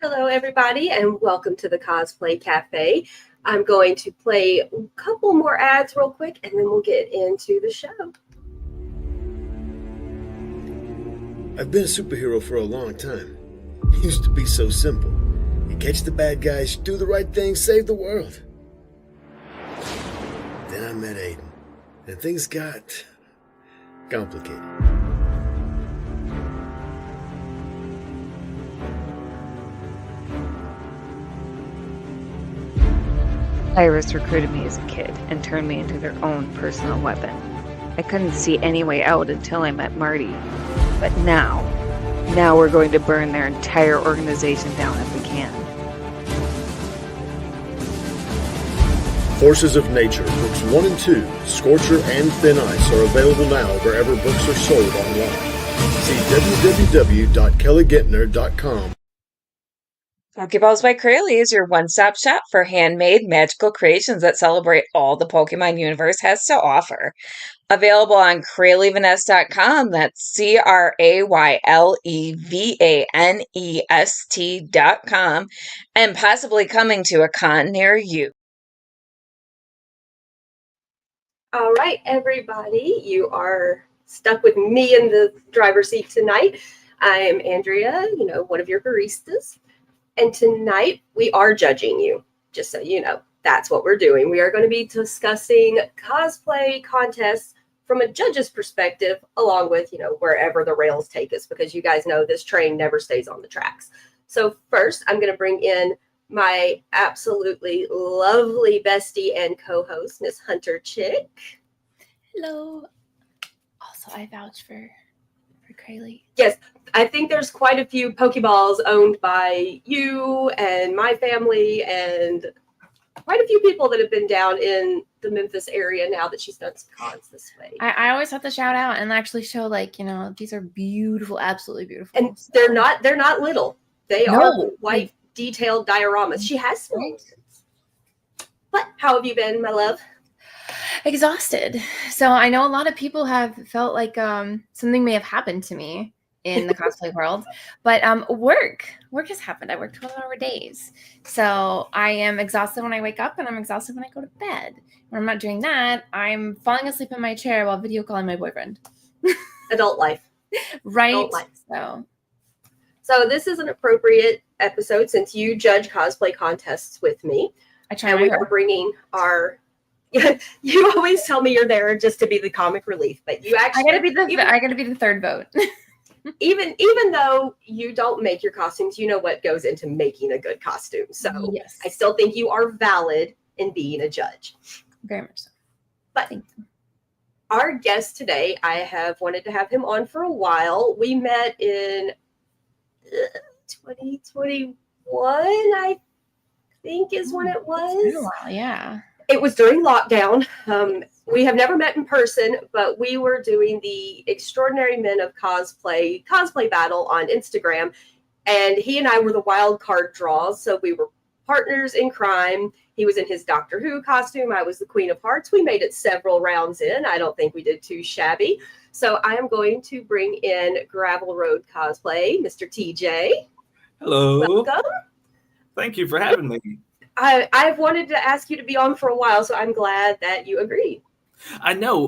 Hello, everybody, and welcome to the Cosplay Cafe. I'm going to play a couple more ads real quick, and then we'll get into the show. I've been a superhero for a long time. It used to be so simple. You catch the bad guys, do the right thing, save the world. Then I met Aiden, and things got complicated. Iris recruited me as a kid and turned me into their own personal weapon. I couldn't see any way out until I met Marty. But now we're going to burn their entire organization down if we can. Forces of Nature, books 1 and 2, Scorcher and Thin Ice are available now wherever books are sold online. See www.kellyguentner.com. Pokeballs by Crayley is your one-stop shop for handmade magical creations that celebrate all the Pokemon universe has to offer. Available on CrayleeVanest.com, that's CrayleVanest.com, and possibly coming to a con near you. All right, everybody, you are stuck with me in the driver's seat tonight. I am Andrea, one of your baristas. And tonight we are judging you, just so you know. That's what we're doing. We are going to be discussing cosplay contests from a judge's perspective, along with, wherever the rails take us, because you guys know this train never stays on the tracks. So first, I'm going to bring in my absolutely lovely bestie and co-host, Miss Hunter Chick. Hello. Also, I vouch for Crayley. Yes, I think there's quite a few Pokeballs owned by you and my family and quite a few people that have been down in the Memphis area now that she's done some cons this way. I always have to shout out and actually show, these are beautiful, absolutely beautiful. And so. they're not little. They are quite detailed dioramas. She has some. But how have you been, my love? Exhausted. So I know a lot of people have felt like something may have happened to me in the cosplay world, but work has happened. I work 12-hour days, so I am exhausted when I wake up and I'm exhausted when I go to bed. When I'm not doing that, I'm falling asleep in my chair while video calling my boyfriend. Adult life. Right. Adult life. So this is an appropriate episode since you judge cosplay contests with me. I try. And we are bringing our. You always tell me you're there just to be the comic relief, but you actually. I gotta be the third vote. even though you don't make your costumes, you know what goes into making a good costume. So yes. I still think you are valid in being a judge. Very much so. But our guest today, I have wanted to have him on for a while. We met in 2021, I think is when it was. It's been a while, yeah. It was during lockdown. We have never met in person, but we were doing the Extraordinary Men of Cosplay battle on Instagram, and he and I were the wild card draws, so we were partners in crime. He was in his Doctor Who costume. I was the Queen of Hearts. We made it several rounds in. I don't think we did too shabby. So I am going to bring in Gravel Road Cosplay, Mr. TJ. Hello. Welcome. Thank you for having me. I've wanted to ask you to be on for a while, so I'm glad that you agreed. I know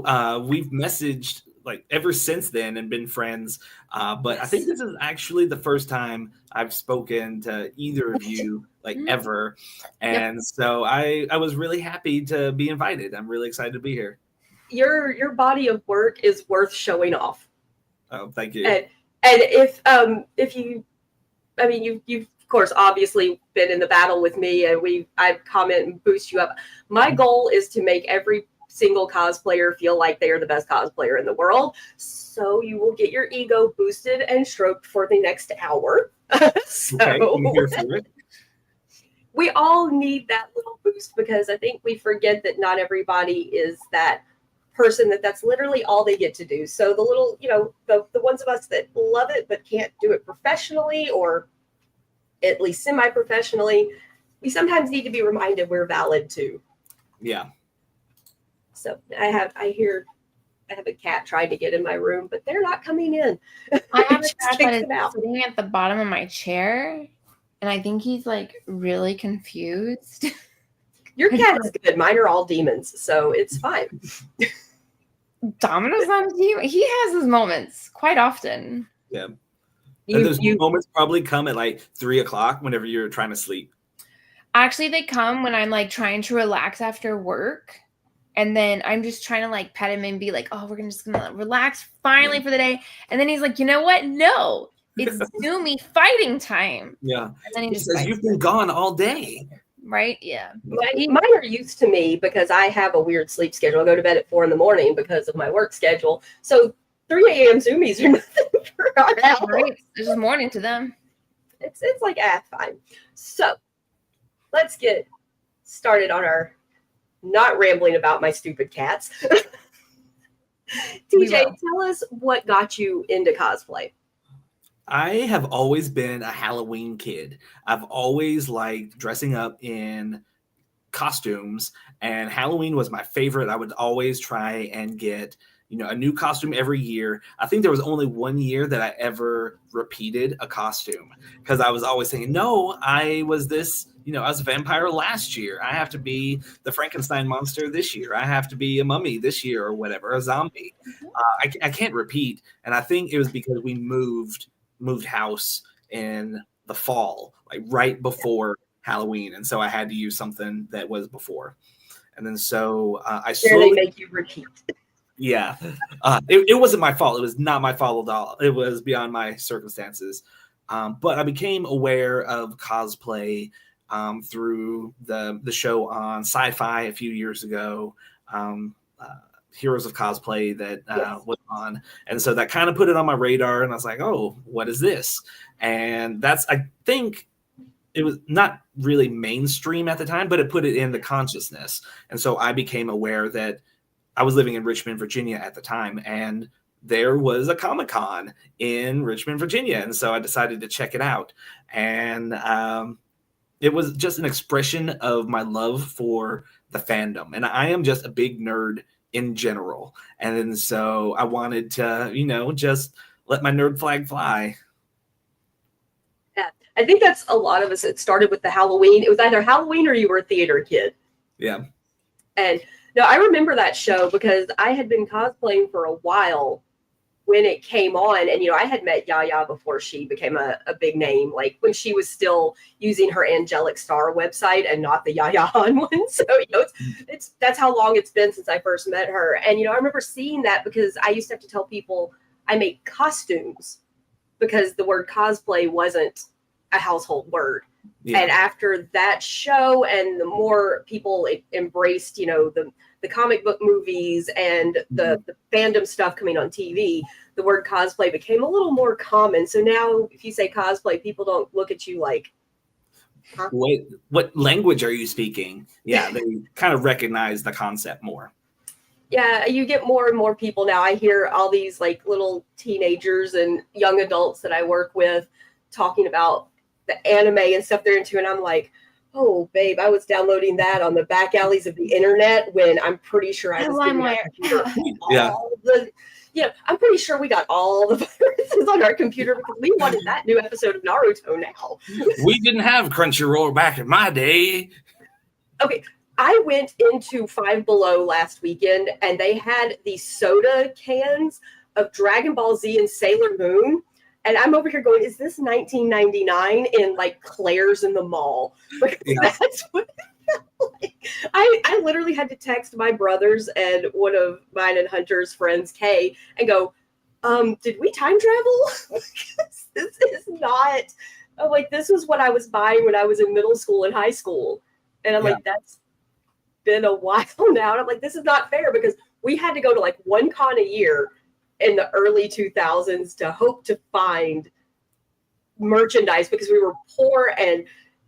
we've messaged ever since then and been friends, but I think this is actually the first time I've spoken to either of you ever, and so I was really happy to be invited. I'm really excited to be here. Your body of work is worth showing off. Oh, thank you. And if you, I mean, you've of course obviously been in the battle with me, and I comment and boost you up. My goal is to make every single cosplayer feel like they are the best cosplayer in the world. So you will get your ego boosted and stroked for the next hour. Okay, I'm here for it. We all need that little boost because I think we forget that not everybody is that person that's literally all they get to do. So the little, the ones of us that love it but can't do it professionally or at least semi-professionally, we sometimes need to be reminded we're valid too. Yeah. So I have a cat trying to get in my room, but they're not coming in. I have a cat that is sitting at the bottom of my chair and I think he's like really confused. Your cat is good. Mine are all demons, so it's fine. Domino's on TV. He has his moments quite often. Yeah. And those moments probably come at like 3 o'clock whenever you're trying to sleep. Actually, they come when I'm like trying to relax after work. And then I'm just trying to like pet him and be like, oh, we're just gonna relax finally for the day. And then he's like, you know what? No, it's Zoomy fighting time. Yeah. And then he says, you've been gone all day. Right? Yeah. Mine are used to me because I have a weird sleep schedule. I go to bed at 4 a.m. because of my work schedule. So 3 a.m. Zoomies are nothing for our house. Right. It's just morning to them. It's like, fine. So let's get started on our not rambling about my stupid cats. TJ, tell us what got you into cosplay. I have always been a Halloween kid. I've always liked dressing up in costumes, and Halloween was my favorite. I would always try and get, a new costume every year. I think there was only one year that I ever repeated a costume because I was always thinking, no, I was this, I was a vampire last year. I have to be the Frankenstein monster this year. I have to be a mummy this year or whatever, a zombie. I can't repeat. And I think it was because we moved house in the fall, like right before Halloween. And so I had to use something that was before. And then so I slowly make you repeat. Yeah. It wasn't my fault. It was not my fault at all. It was beyond my circumstances. But I became aware of cosplay through the show on Sci-Fi a few years ago, Heroes of Cosplay that was on. And so that kind of put it on my radar. And I was like, oh, what is this? And I think it was not really mainstream at the time, but it put it in the consciousness. And so I became aware that I was living in Richmond, Virginia at the time, and there was a Comic-Con in Richmond, Virginia. And so I decided to check it out. And it was just an expression of my love for the fandom. And I am just a big nerd in general. And then so I wanted to, just let my nerd flag fly. Yeah, I think that's a lot of us. It started with the Halloween. It was either Halloween or you were a theater kid. Yeah. And no, I remember that show because I had been cosplaying for a while when it came on. And, I had met Yaya before she became a big name, like when she was still using her Angelic Star website and not the Yaya Han one. So, that's how long it's been since I first met her. And, I remember seeing that because I used to have to tell people I make costumes because the word cosplay wasn't a household word. Yeah. And after that show and the more people embraced, the comic book movies and the fandom stuff coming on TV, the word cosplay became a little more common. So now if you say cosplay, people don't look at you like, huh? What language are you speaking? Yeah, they kind of recognize the concept more. Yeah, you get more and more people now. I hear all these like little teenagers and young adults that I work with talking about the anime and stuff they're into. And I'm like, oh, babe, I was downloading that on the back alleys of the internet when I'm pretty sure I was I'm pretty sure we got all the viruses on our computer because we wanted that new episode of Naruto now. We didn't have Crunchyroll back in my day. Okay, I went into Five Below last weekend and they had these soda cans of Dragon Ball Z and Sailor Moon. And I'm over here going, is this 1999 in like Claire's in the mall? Because that's what it felt like. I literally had to text my brothers and one of mine and Hunter's friends, Kay, and go, did we time travel? Because this is not, this was what I was buying when I was in middle school and high school. And I'm like, that's been a while now. And I'm like, this is not fair because we had to go to like one con a year in the early 2000s to hope to find merchandise because we were poor and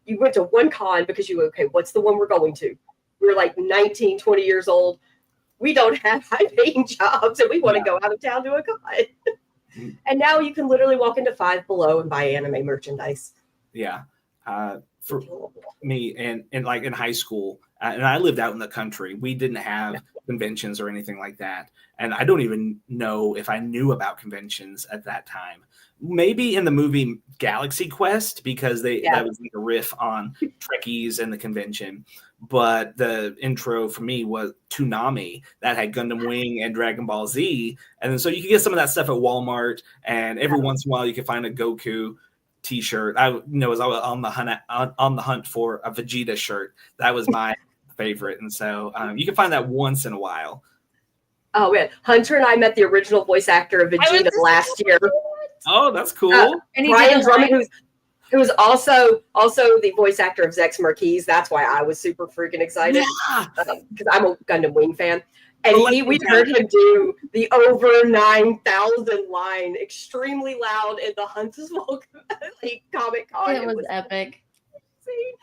you went to one con because what's the one we're going to? We were like 19, 20 years old. We don't have high paying jobs and we want to go out of town to a con. And now you can literally walk into Five Below and buy anime merchandise. Yeah. For me and like in high school, and I lived out in the country, we didn't have conventions or anything like that. And I don't even know if I knew about conventions at that time. maybe in the movie Galaxy Quest, because Yeah. that was like a riff on Trekkies and the convention. But the intro for me was Toonami, that had Gundam Wing and Dragon Ball Z. And then so you can get some of that stuff at Walmart, and every once in a while you can find a Goku t-shirt. I was on the hunt for a Vegeta shirt. That was my favorite. And so you can find that once in a while. Oh man, Hunter and I met the original voice actor of Vegeta last year. Oh, that's cool. And he Brian did a line. Drummond, who was also the voice actor of Zex Marquise. That's why I was super freaking excited, because I'm a Gundam Wing fan. And we heard him do the over 9,000 line extremely loud in the Huntsville Comic Con. It was epic. Insane.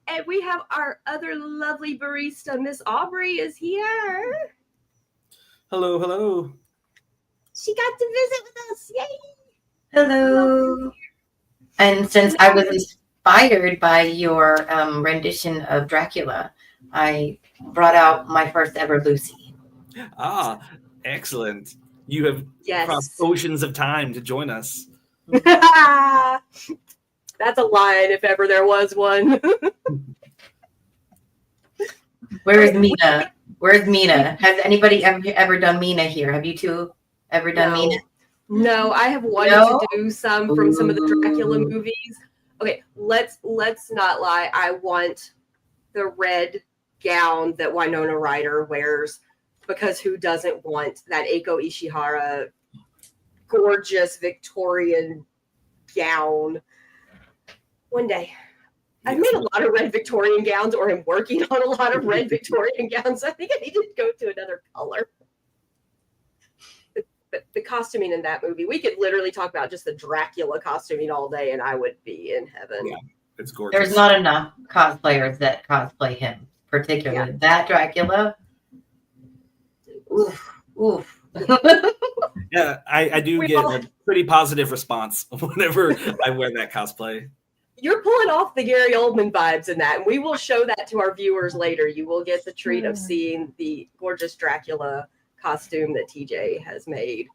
And we have our other lovely barista, Miss Aubrey, is here. Hello, hello. She got to visit with us. Yay! Hello. And since I was inspired by your rendition of Dracula, I brought out my first ever Lucy. Ah, excellent. You have crossed oceans of time to join us. That's a line, if ever there was one. Where is Mina? Where's Mina? Has anybody ever done Mina here? Have you two ever done Mina? No, I have wanted to do some from some of the Dracula movies. Okay, let's not lie. I want the red gown that Winona Ryder wears, because who doesn't want that Eiko Ishihara gorgeous Victorian gown? One day. I've made a lot of red Victorian gowns, or am working on a lot of red Victorian gowns. I think I need to go to another color. The costuming in that movie, we could literally talk about just the Dracula costuming all day, and I would be in heaven. Yeah, it's gorgeous. There's not enough cosplayers that cosplay him, particularly that Dracula. Oof. Yeah, I do get a pretty positive response whenever I wear that cosplay. You're pulling off the Gary Oldman vibes in that, and we will show that to our viewers later. You will get the treat of seeing the gorgeous Dracula costume that TJ has made.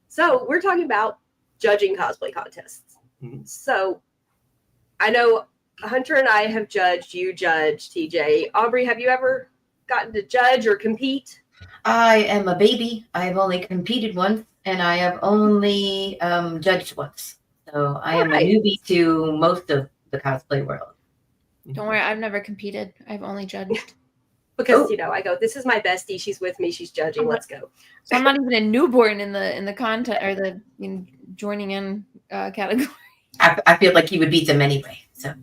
So we're talking about judging cosplay contests. Mm-hmm. So I know Hunter and I have judged, you judged, TJ. Aubrey, have you ever gotten to judge or compete? I am a baby. I've only competed once, and I have only judged once. So I am a newbie to most of the cosplay world. Don't worry, I've never competed. I've only judged. Because I go, this is my bestie. She's with me. She's judging. Let's go. So I'm not even a newborn in the content or the joining in category. I feel like you would beat them anyway. So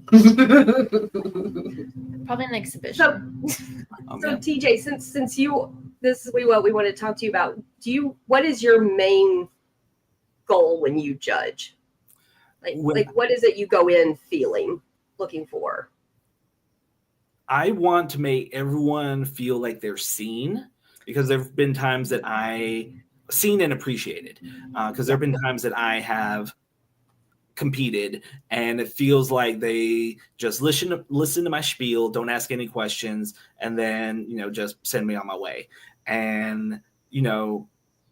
probably an exhibition. So TJ, since you, this is what we want to talk to you about. What is your main goal when you judge? Like what is it you go in feeling, looking for? I want to make everyone feel like they're seen, because there have been times that seen and appreciated, because there have been times that I have competed and it feels like they just listen to my spiel, don't ask any questions, and then just send me on my way. And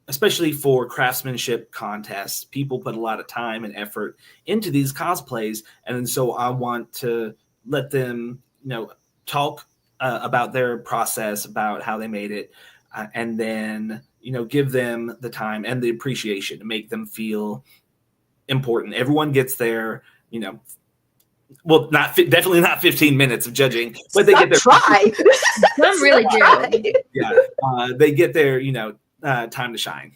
especially for craftsmanship contests, people put a lot of time and effort into these cosplays, and so I want to let them talk about their process, about how they made it, and then give them the time and the appreciation to make them feel important. Everyone gets their well, definitely not 15 minutes of judging, but they get their try. Some really do. Yeah, they get their time to shine.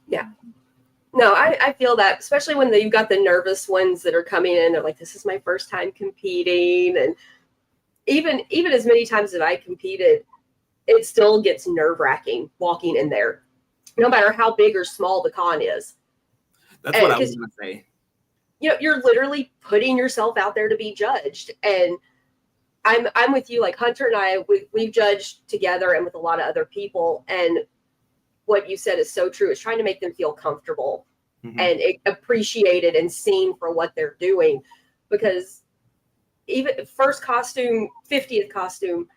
Yeah. No, I feel that, especially when you've got the nervous ones that are coming in. They're like, this is my first time competing. And even as many times as I competed, it still gets nerve-wracking walking in there, no matter how big or small the con is. That's what I was going to say. You're literally putting yourself out there to be judged. And I'm with you. Like Hunter and I, we've judged together and with a lot of other people. And what you said is so true. It's trying to make them feel comfortable and appreciated and seen for what they're doing. Because even first costume, 50th costume,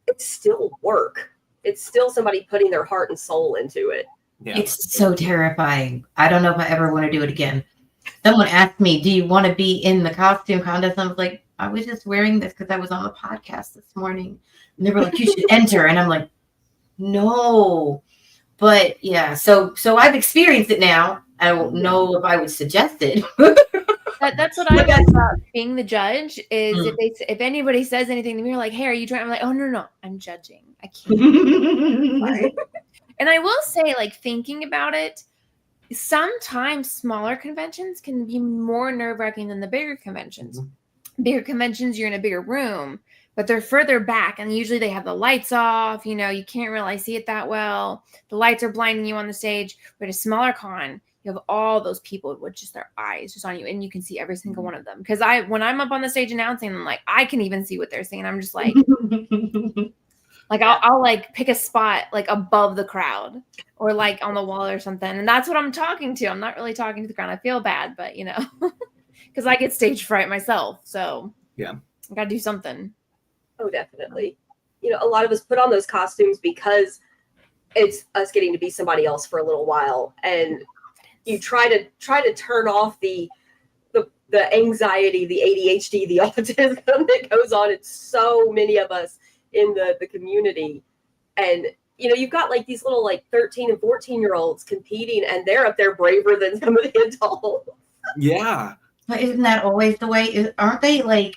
it's still work. It's still somebody putting their heart and soul into it. Yeah. It's so terrifying. I don't know if I ever want to do it again. Someone asked me, do you want to be in the costume contest? I was like, I was just wearing this because I was on the podcast this morning. And they were like, you should enter. And I'm like, no. But yeah, so I've experienced it now. I don't know if I would suggest it. That's what I like about being the judge is if anybody says anything to me, like, hey, are you trying? I'm like, oh, no, I'm judging. I can't. Sorry. And I will say, like, thinking about it, sometimes smaller conventions can be more nerve-wracking than the bigger conventions. Bigger conventions, you're in a bigger room, but they're further back, and usually they have the lights off. You can't really see it that well. The lights are blinding you on the stage. But a smaller con, you have all those people with just their eyes just on you, and you can see every single one of them. Because when I'm up on the stage announcing, I'm like, I can even see what they're saying. I'm just like, I'll like pick a spot like above the crowd or like on the wall or something, and that's what I'm talking to. I'm not really talking to the ground. I feel bad, but because I get stage fright myself, so yeah, I gotta do something. Oh, definitely. A lot of us put on those costumes because it's us getting to be somebody else for a little while, and you try to turn off the anxiety, the ADHD, the autism that goes on in so many of us in the community. And you've got like these little like 13 and 14-year-olds competing, and they're up there braver than some of the adults. Yeah. But isn't that always the way? Aren't they like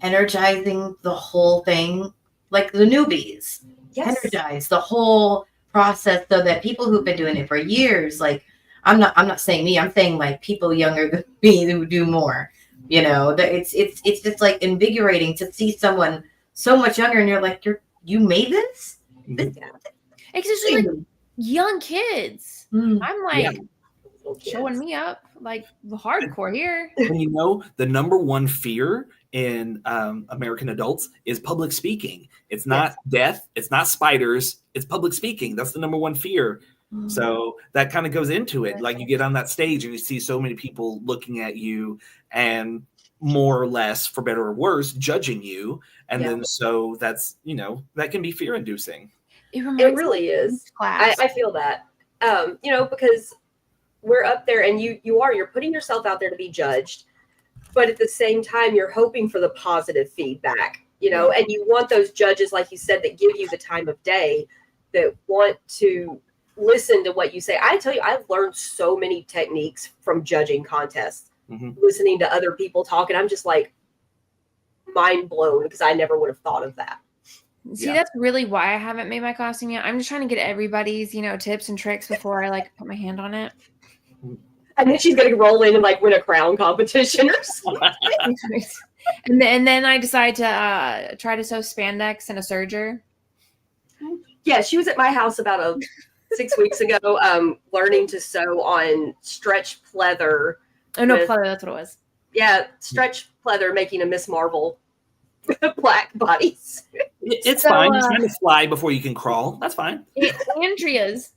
energizing the whole thing? Like the newbies, energize the whole process so that people who've been doing it for years, like I'm not saying me, I'm saying like people younger than me who do more. That it's just like invigorating to see someone so much younger, and you're like, you made this? Especially like young kids. I'm like showing me up like the hardcore here. And the number one fear in American adults is public speaking. It's not death. It's not spiders. It's public speaking. That's the number one fear. So that kind of goes into it. Like you get on that stage and you see so many people looking at you and more or less, for better or worse, judging you. And then so that's, that can be fear inducing. It really is. I feel that, because we're up there and you're putting yourself out there to be judged, but at the same time, you're hoping for the positive feedback, and you want those judges, like you said, that give you the time of day, that want to listen to what you say. I tell you, I've learned so many techniques from judging contests, listening to other people talk, and I'm just like mind blown because I never would have thought of that. See, that's really why I haven't made my costume yet. I'm just trying to get everybody's, tips and tricks before I like put my hand on it. And then she's going to roll in and like win a crown competition or something. and then I decide to try to sew spandex and a serger. Yeah, she was at my house about 6 weeks ago, learning to sew on stretch pleather. Oh no, pleather, that's what it was. Yeah, stretch pleather, making a Miss Marvel black bodies. It's fine. You're trying to fly before you can crawl. That's fine. Andrea's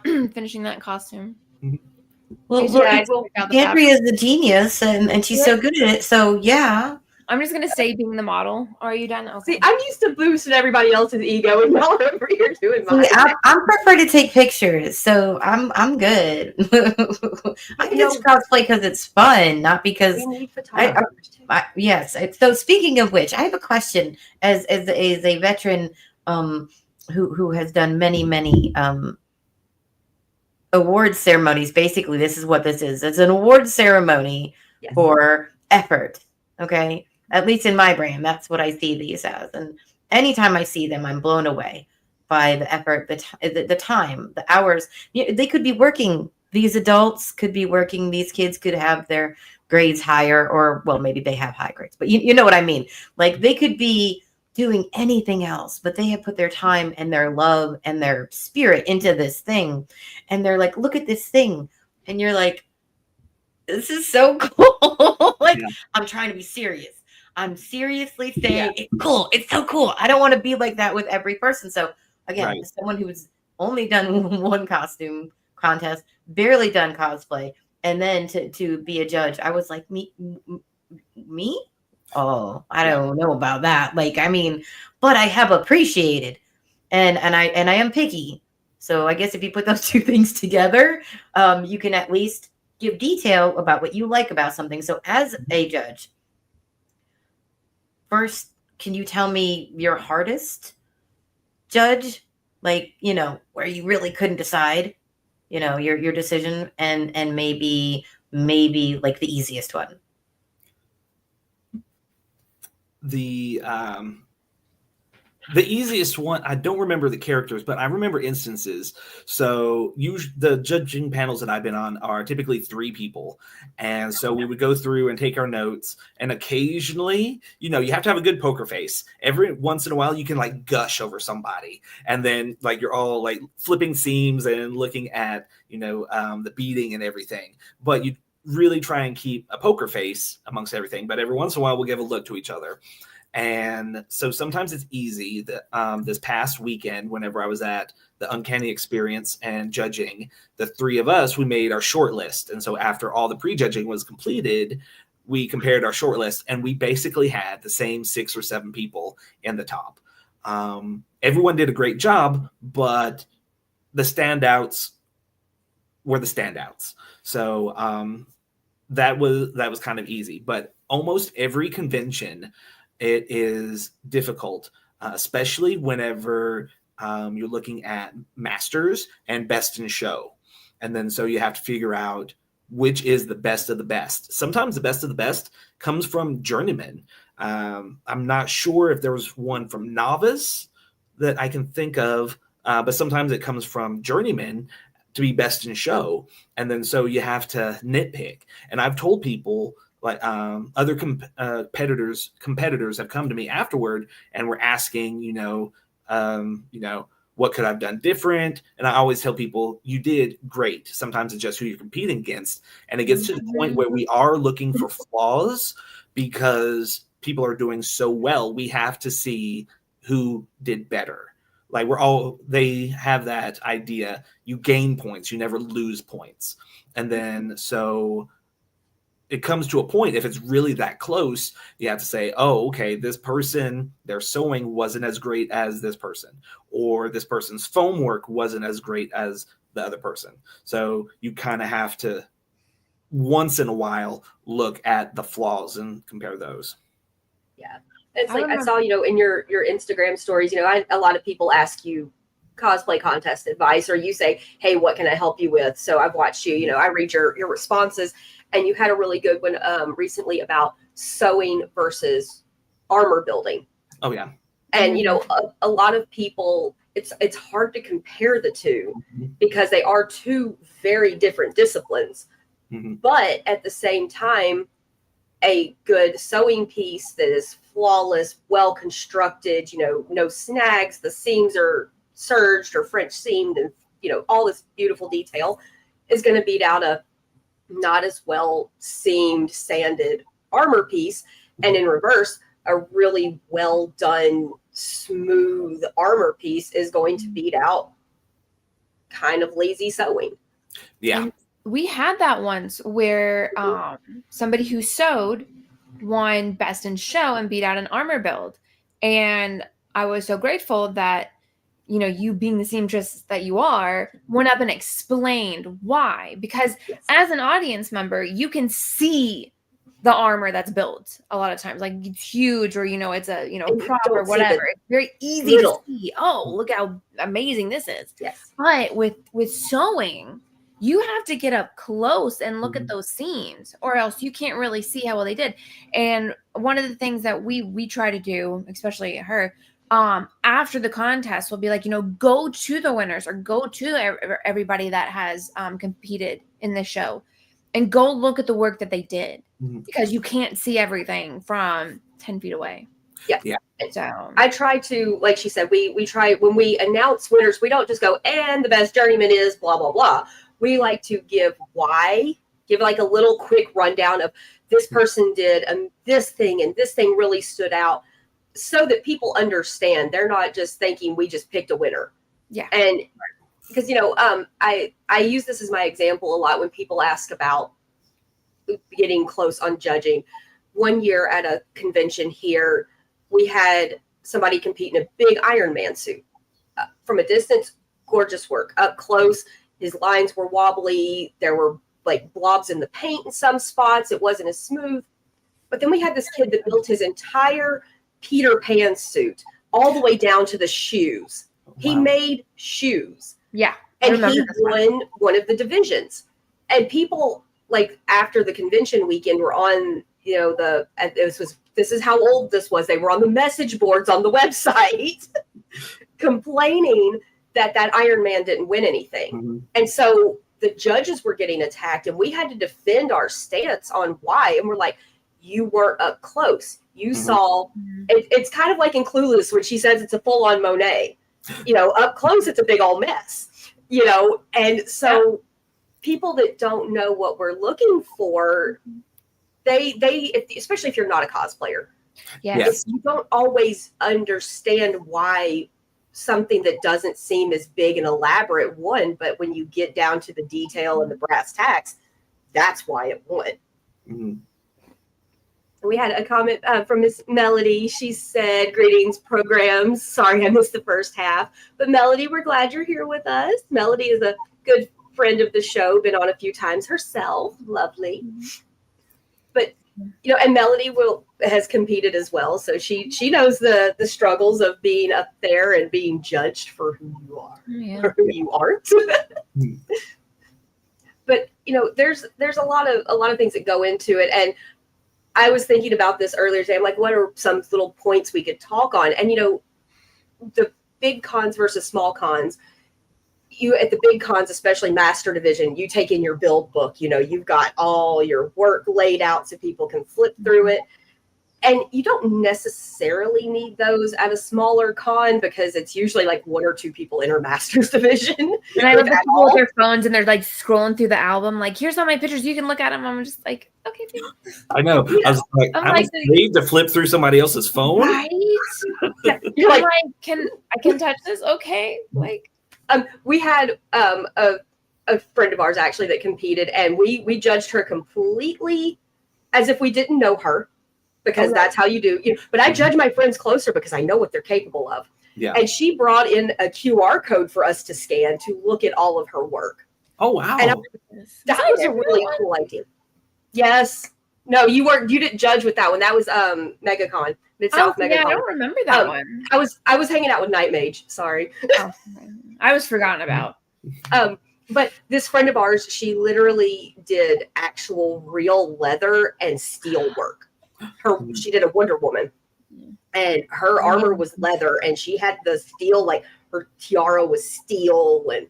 finishing that costume. Well, Andrea's a genius, and she's so good at it. So yeah. I'm just gonna say being the model. Are you done? Okay. See, I'm used to boosting everybody else's ego, and y'all are over here doing mine. I prefer to take pictures, so I'm good. I just cosplay because it's fun, not because. We need photographers too. Yes. So speaking of which, I have a question. As a veteran, who has done many award ceremonies. Basically, this is what this is. It's an award ceremony for effort. Okay. At least in my brain, that's what I see these as. And anytime I see them, I'm blown away by the effort, the time, the hours. They could be working. These adults could be working. These kids could have their grades higher, or, well, maybe they have high grades, but you know what I mean? Like they could be doing anything else, but they have put their time and their love and their spirit into this thing. And they're like, look at this thing. And you're like, this is so cool. I'm trying to be serious. I'm seriously saying it's cool. It's so cool. I don't want to be like that with every person. So again, as someone who's only done one costume contest, barely done cosplay, and then to be a judge, I was like, me? Oh, I don't know about that. But I have appreciated, and I am picky, So I guess if you put those two things together, you can at least give detail about what you like about something. So as a judge, first, can you tell me your hardest judge? Like, where you really couldn't decide, your decision, and maybe like the easiest one. The easiest one, I don't remember the characters, but I remember instances. So the judging panels that I've been on are typically 3 people. And so we would go through and take our notes. And occasionally, you have to have a good poker face. Every once in a while, you can like gush over somebody. And then like you're all like flipping seams and looking at, the beating and everything. But you really try and keep a poker face amongst everything. But every once in a while, we'll give a look to each other. And so sometimes it's easy. That this past weekend, whenever I was at the Uncanny Experience and judging, the 3 of us, we made our short list. And so after all the pre-judging was completed, we compared our short list, and we basically had the same 6 or 7 people in the top. Everyone did a great job, but the standouts were the standouts. So that was kind of easy. But almost every convention, it is difficult, especially whenever you're looking at masters and best in show. And then so you have to figure out which is the best of the best. Sometimes the best of the best comes from journeyman. I'm not sure if there was one from novice that I can think of, but sometimes it comes from journeyman to be best in show. And then so you have to nitpick. And I've told people, like other competitors have come to me afterward and were asking, what could I have done different? And I always tell people, you did great. Sometimes it's just who you're competing against. And it gets to the point where we are looking for flaws because people are doing so well. We have to see who did better. Like they have that idea. You gain points, you never lose points. And then so it comes to a point, if it's really that close, you have to say, oh, okay, this person, their sewing wasn't as great as this person, or this person's foam work wasn't as great as the other person. So you kind of have to, once in a while, look at the flaws and compare those. Yeah. It's like I saw, in your Instagram stories, a lot of people ask you cosplay contest advice, or you say, hey, what can I help you with? So I've watched you, I read your responses. And you had a really good one recently about sewing versus armor building. Oh, yeah. And, a lot of people, it's hard to compare the two because they are 2 very different disciplines. Mm-hmm. But at the same time, a good sewing piece that is flawless, well constructed, no snags, the seams are serged or French seamed, and, all this beautiful detail is going to beat out a not as well seamed, sanded armor piece. And in reverse, a really well done, smooth armor piece is going to beat out kind of lazy sewing. Yeah. And we had that once where somebody who sewed won best in show and beat out an armor build. And I was so grateful that you being the seamstress that you are, went up and explained why. Because as an audience member, you can see the armor that's built a lot of times. Like it's huge, or, it's a, prop or whatever. It's very easy to see. Oh, look how amazing this is. Yes. But with sewing, you have to get up close and look at those seams, or else you can't really see how well they did. And one of the things that we try to do, especially her, after the contest, we'll be like, go to the winners or go to everybody that has competed in this show and go look at the work that they did, because you can't see everything from 10 feet away. Yeah. Yeah. So I try to, like she said, we try, when we announce winners, we don't just go, and the best journeyman is blah, blah, blah. We like to give like a little quick rundown of this person did this thing, and this thing really stood out, so that people understand. They're not just thinking we just picked a winner. Yeah. And because, I use this as my example a lot when people ask about getting close on judging. One year at a convention here, we had somebody compete in a big Iron Man suit. From a distance, gorgeous work up close. His lines were wobbly. There were like blobs in the paint in some spots. It wasn't as smooth. But then we had this kid that built his entire Peter Pan suit all the way down to the shoes. Wow. He made shoes. Yeah. And he won one of the divisions. And people, like, after the convention weekend were on, you know, this is how old this was. They were on the message boards on the website complaining that Iron Man didn't win anything. Mm-hmm. And so the judges were getting attacked, and we had to defend our stance on why. And we're like, you weren't up close. You saw, it's kind of like in Clueless when she says it's a full-on Monet. You know, up close, it's a big old mess. You know, and so people that don't know what we're looking for, especially if you're not a cosplayer, you don't always understand why something that doesn't seem as big and elaborate won, but when you get down to the detail and the brass tacks, that's why it won. Mm-hmm. We had a comment from Miss Melody. She said, "Greetings, programs. Sorry I missed the first half. But Melody, we're glad you're here with us." Melody is a good friend of the show, been on a few times herself. Lovely. But, you know, and Melody has competed as well. So she knows the struggles of being up there and being judged for who you are or who you aren't. But, you know, there's a lot of things that go into it. And I was thinking about this earlier today. I'm like, what are some little points we could talk on? And, you know, the big cons versus small cons, you at the big cons, especially Master Division, you take in your build book, you know, you've got all your work laid out so people can flip through it. And you don't necessarily need those at a smaller con because it's usually like one or two people in our Master's Division. And I love the people with their phones and they're like scrolling through the album, like, here's all my pictures, you can look at them. I'm just like, okay. I know. Yeah. I was like, I'm afraid to flip through somebody else's phone. Right? You're like, I can touch this? Okay. Like, we had a friend of ours actually that competed, and we judged her completely as if we didn't know her. Because that's how you do. You know, but I judge my friends closer because I know what they're capable of. Yeah. And she brought in a QR code for us to scan to look at all of her work. Oh, wow. And that was a really cool idea. Yes. No, you didn't judge with that one. That was MegaCon. Mid-South MegaCon. Yeah, I don't remember that one. I was hanging out with Night Mage. Sorry. I was forgotten about. But this friend of ours, she literally did actual real leather and steel work. She did a Wonder Woman, and her armor was leather, and she had the steel, like her tiara was steel, and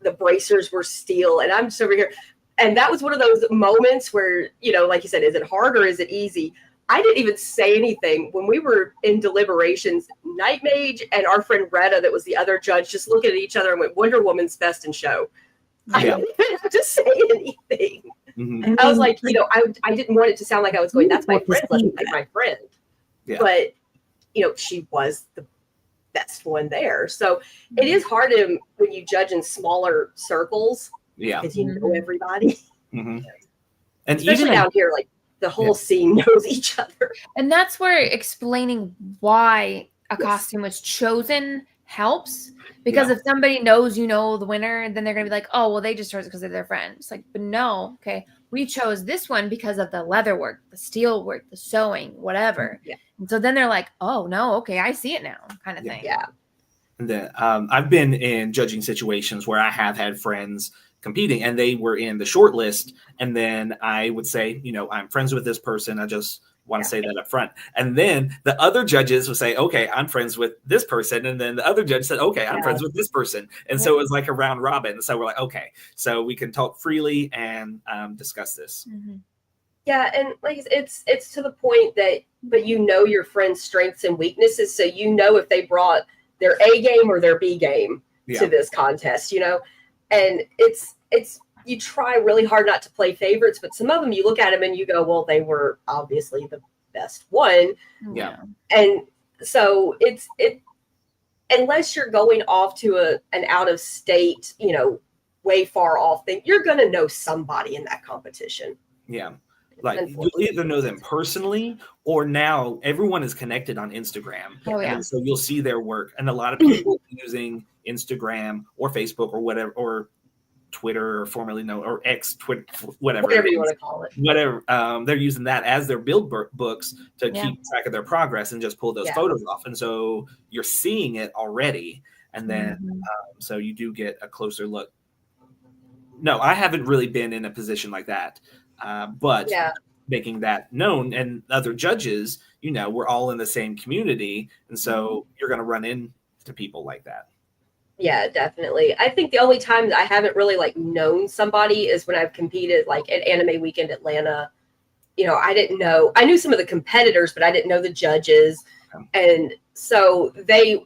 the bracers were steel. And I'm just over here, and that was one of those moments where, you know, like you said, is it hard or is it easy? I didn't even say anything when we were in deliberations. Night Mage and our friend Retta, that was the other judge, just looking at each other and went, "Wonder Woman's best in show." Yeah. I didn't have to say anything. Mm-hmm. I was like, you know, I didn't want it to sound like I was going, "That's my friend, let me pick my friend." Yeah. But, you know, she was the best one there. So it is hard when you judge in smaller circles. Yeah. Because you know everybody. Mm-hmm. And especially even down here, like the whole scene knows each other. And that's where explaining why a costume was chosen helps. Because if somebody knows you know the winner, then they're going to be like, "Oh, well, they just chose it because they're their friend." It's like, but no, okay, we chose this one because of the leather work, the steel work, the sewing, whatever. Yeah. And so then they're like, "Oh, no, okay, I see it now," kind of thing. Yeah. And then I've been in judging situations where I have had friends competing and they were in the short list. And then I would say, you know, "I'm friends with this person. I just want to say that up front." And then the other judges would say, "Okay, I'm friends with this person." And then the other judge said, "Okay, I'm friends with this person." And so it was like a round robin. So we're like, okay, so we can talk freely and discuss this. Mm-hmm. Yeah. And like, it's to the point that, but you know your friend's strengths and weaknesses. So you know if they brought their A game or their B game to this contest, you know, and it's, you try really hard not to play favorites, but some of them you look at them and you go, "Well, they were obviously the best one." Yeah. And so it unless you're going off to an out of state, you know, way far off thing, you're going to know somebody in that competition. Yeah. Like you'll either know them personally, or now everyone is connected on Instagram. Oh, yeah. And so you'll see their work. And a lot of people using Instagram or Facebook or whatever, or Twitter, or formerly known, or X, Twitter, whatever you want to call it. Whatever. They're using that as their build books to keep track of their progress and just pull those photos off. And so you're seeing it already. And then so you do get a closer look. No, I haven't really been in a position like that. But making that known, and other judges, we're all in the same community. And so you're going to run into people like that. Yeah, definitely. I think the only time that I haven't really like known somebody is when I've competed like at Anime Weekend Atlanta. I knew some of the competitors, but I didn't know the judges. And so they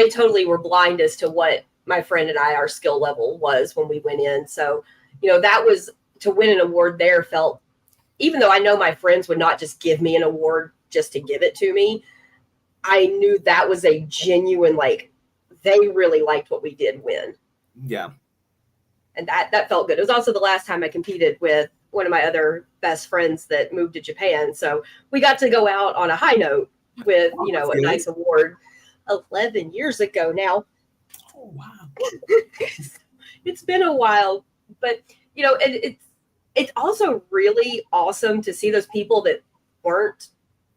totally were blind as to what my friend and our skill level was when we went in. So, that was, to win an award there felt, even though I know my friends would not just give me an award just to give it to me, I knew that was a genuine, like, they really liked what we did win. Yeah. And that felt good. It was also the last time I competed with one of my other best friends that moved to Japan. So we got to go out on a high note with, a nice award 11 years ago now. Oh, wow. It's been a while, but it's also really awesome to see those people that weren't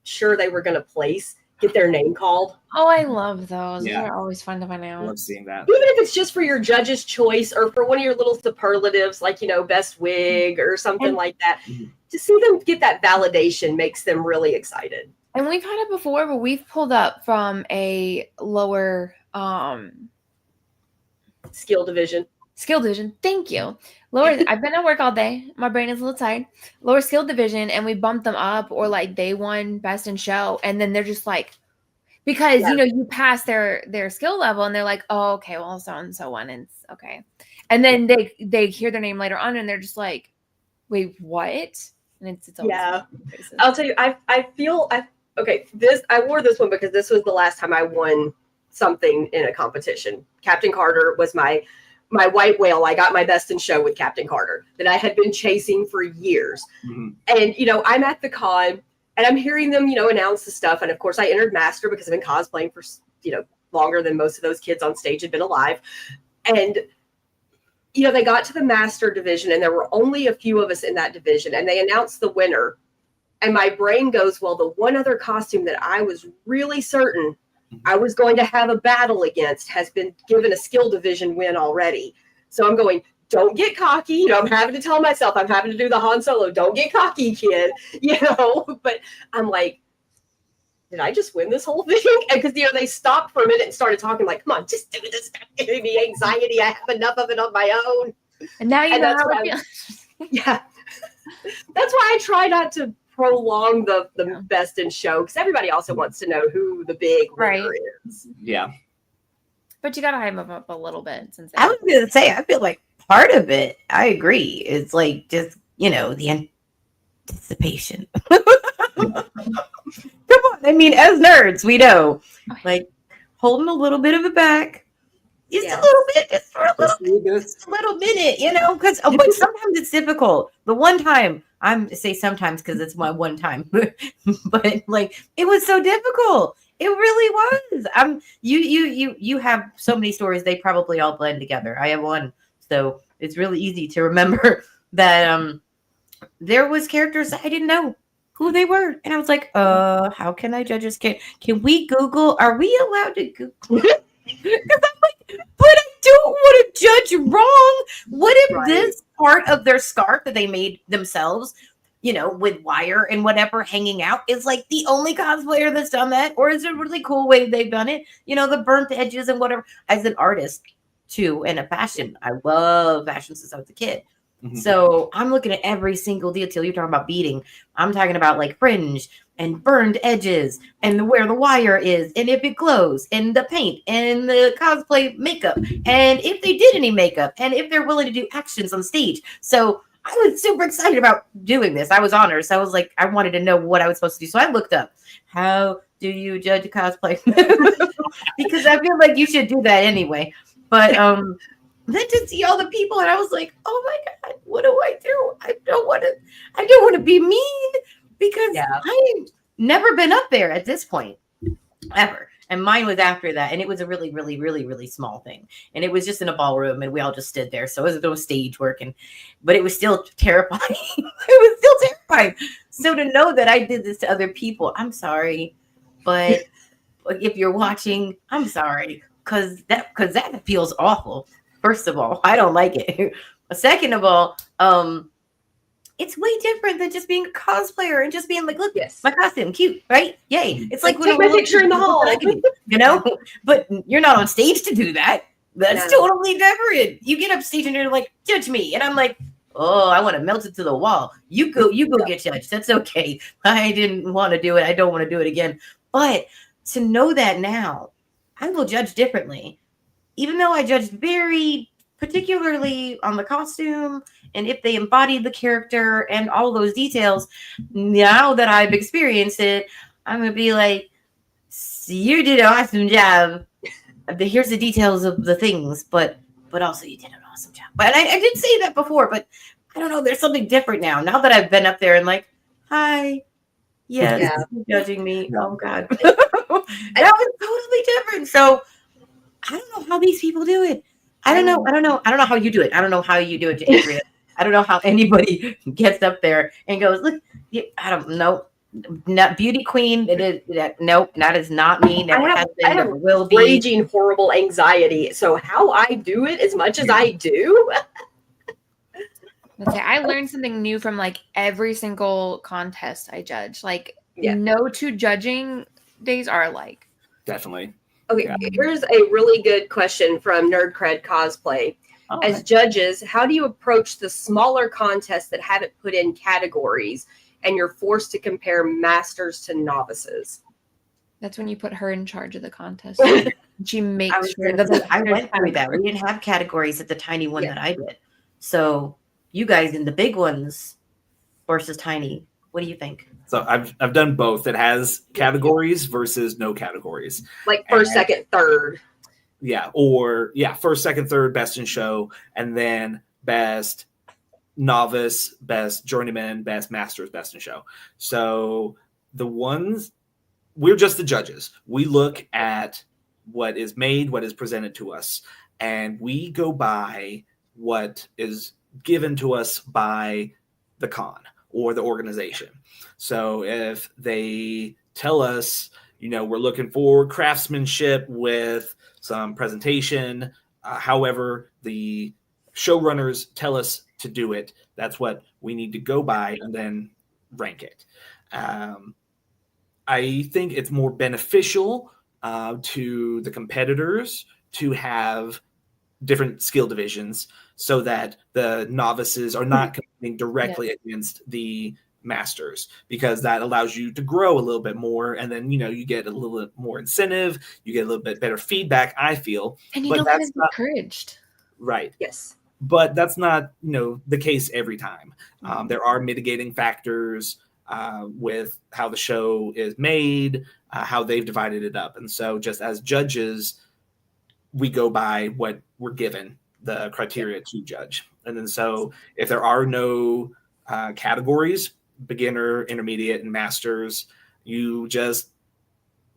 sure they were going to place get their name called. Oh, I love those. Yeah. They're always fun to find out. I love seeing that. Even if it's just for your judge's choice or for one of your little superlatives, like, best wig or something like that. To see them get that validation makes them really excited. And we've had it before where we've pulled up from a lower skill division. Thank you. Lower. I've been at work all day. My brain is a little tired. Lower skill division, and we bumped them up, or like they won best in show, and then they're just like, because you pass their skill level, and they're like, oh, okay, well, so and so won, and it's okay. And then they hear their name later on, and they're just like, wait, what? And it's I'll tell you, I wore this one because this was the last time I won something in a competition. Captain Carter was my white whale. I got my best in show with Captain Carter that I had been chasing for years. And, I'm at the con and I'm hearing them, announce the stuff. And of course I entered master because I've been cosplaying for, longer than most of those kids on stage had been alive. And, they got to the master division and there were only a few of us in that division, and they announced the winner. And my brain goes, well, the one other costume that I was really certain I was going to have a battle against has been given a skill division win already. So I'm going, don't get cocky. I'm having to tell myself, I'm having to do the Han Solo, don't get cocky, kid, but I'm like, did I just win this whole thing? Because, they stopped for a minute and started talking like, come on, just do this. Stop giving me anxiety. I have enough of it on my own. And now you know how it feels. Yeah. That's why I try not to prolong the best in show, because everybody also wants to know who the big winner is. Yeah. But you got to hype them up a little bit. Since I was going to say, I feel like part of it, I agree. It's like just, the anticipation. Come on. I mean, as nerds, we know, like holding a little bit of it back. Just a little bit, just for a little minute, because but sometimes it's difficult. The one time, say sometimes because it's my one time, but like it was so difficult. It really was. You have so many stories. They probably all blend together. I have one, so it's really easy to remember that there was characters that I didn't know who they were, and I was like, how can I judge this kid? Can we Google? Are we allowed to Google? Because I'm like, but I don't want to judge wrong. What if this part of their scarf that they made themselves, with wire and whatever hanging out, is like the only cosplayer that's done that? Or is it a really cool way they've done it? The burnt edges and whatever. As an artist, too, and a fashion, I love fashion since I was a kid. So I'm looking at every single detail. You're talking about beading. I'm talking about like fringe and burned edges and where the wire is and if it glows and the paint and the cosplay makeup and if they did any makeup and if they're willing to do actions on stage. So I was super excited about doing this. I was honored. So I was like, I wanted to know what I was supposed to do. So I looked up, how do you judge cosplay? Because I feel like you should do that anyway. But then to see all the people, and I was like, oh my God, what do I do? I don't want to be mean because I've never been up there at this point ever. And mine was after that. And it was a really, really, really, really small thing. And it was just in a ballroom and we all just stood there. So it was no stage work. But it was still terrifying. It was still terrifying. So to know that I did this to other people, I'm sorry. But if you're watching, I'm sorry. Because that feels awful. First of all, I don't like it. Second of all, it's way different than just being a cosplayer and just being like, look, my costume, cute, right? Yay. It's like take my picture in the hall. You know? But you're not on stage to do that. That's totally different. You get up stage and you're like, judge me. And I'm like, oh, I want to melt it to the wall. You go get judged. That's okay. I didn't want to do it. I don't want to do it again. But to know that now, I will judge differently. Even though I judged very particularly on the costume and if they embodied the character and all those details, now that I've experienced it, I'm going to be like, you did an awesome job. Here's the details of the things, but also you did an awesome job. But I did say that before, but I don't know. There's something different now. Now that I've been up there and like, hi, yes, judging me. Oh God, that was totally different. So I don't know how these people do it. I don't know how you do it. I don't know how you do it, Andrea. I don't know how anybody gets up there and goes, look, I don't know. Not beauty queen. Nope, that is not me. Never has been. I have will be. Raging horrible anxiety. So how I do it as much as I do. Okay, I learned something new from like every single contest I judge. Like no two judging days are alike. Definitely. Okay, here's a really good question from Nerd Cred Cosplay. As judges, how do you approach the smaller contests that haven't put in categories and you're forced to compare masters to novices? That's when you put her in charge of the contest. She makes sure that I went through that. We didn't have categories at the tiny one that I did. So you guys in the big ones versus tiny, what do you think? So I've done both. It has categories versus no categories. Like first, second, third. Yeah, first, second, third, best in show, and then best novice, best journeyman, best masters, best in show. So the ones, we're just the judges. We look at what is made, what is presented to us, and we go by what is given to us by the con or the organization. So if they tell us, we're looking for craftsmanship with some presentation, however the showrunners tell us to do it, that's what we need to go by and then rank it. I think it's more beneficial to the competitors to have different skill divisions so that the novices are not competing directly against the masters, because that allows you to grow a little bit more, and then you get a little bit more incentive, you get a little bit better feedback, I feel, and you don't get encouraged. Right. Yes. But that's not the case every time. There are mitigating factors with how the show is made, how they've divided it up, and so just as judges, we go by what we're given, the criteria to judge. And then so if there are no categories, beginner, intermediate, and masters, you just,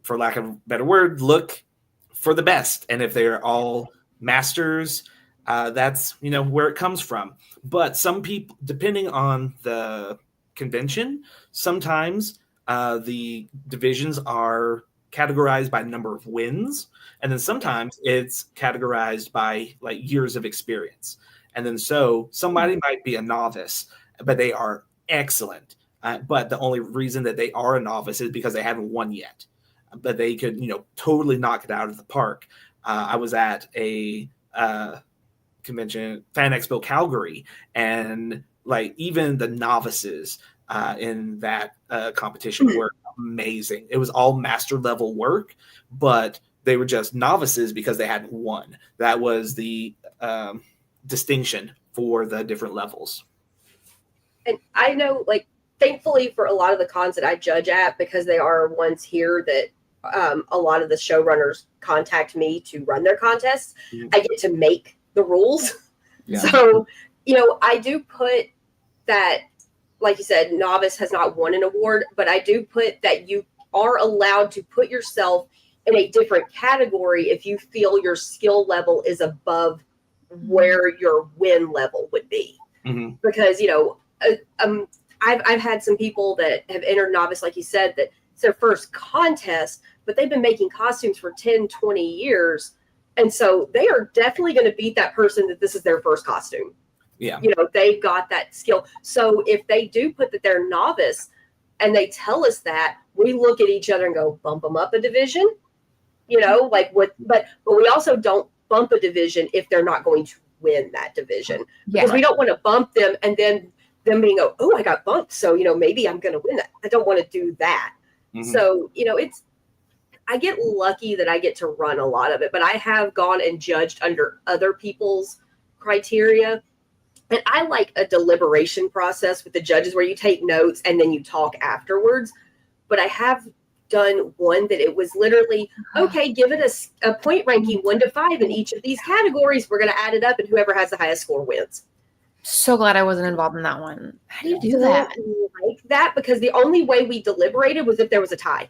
for lack of a better word, look for the best. And if they're all masters, that's where it comes from. But some people, depending on the convention, sometimes the divisions are categorized by number of wins, and then sometimes it's categorized by like years of experience. And then so somebody might be a novice, but they are excellent. But the only reason that they are a novice is because they haven't won yet. But they could, totally knock it out of the park. I was at a convention, Fan Expo Calgary, and like even the novices in that competition were amazing. It was all master level work, but they were just novices because they hadn't won. That was the distinction for the different levels. And I know, like, thankfully for a lot of the cons that I judge at, because they are ones here that a lot of the showrunners contact me to run their contests, I get to make the rules. Yeah. So, I do put that, like you said, novice has not won an award, but I do put that you are allowed to put yourself in a different category if you feel your skill level is above where your win level would be. Mm-hmm. Because, I've had some people that have entered novice, like you said, that it's their first contest, but they've been making costumes for 10, 20 years. And so they are definitely going to beat that person that this is their first costume. Yeah. They've got that skill. So if they do put that they're novice and they tell us that, we look at each other and go, bump them up a division, but we also don't bump a division if they're not going to win that division. Because we don't want to bump them and then them being, oh, I got bumped. So, maybe I'm going to win that. I don't want to do that. Mm-hmm. So, I get lucky that I get to run a lot of it, but I have gone and judged under other people's criteria. And I like a deliberation process with the judges where you take notes and then you talk afterwards. But I have done one that it was literally, okay, give it a point ranking 1 to 5 in each of these categories. We're going to add it up and whoever has the highest score wins. So glad I wasn't involved in that one. How do you do that? I like that because the only way we deliberated was if there was a tie.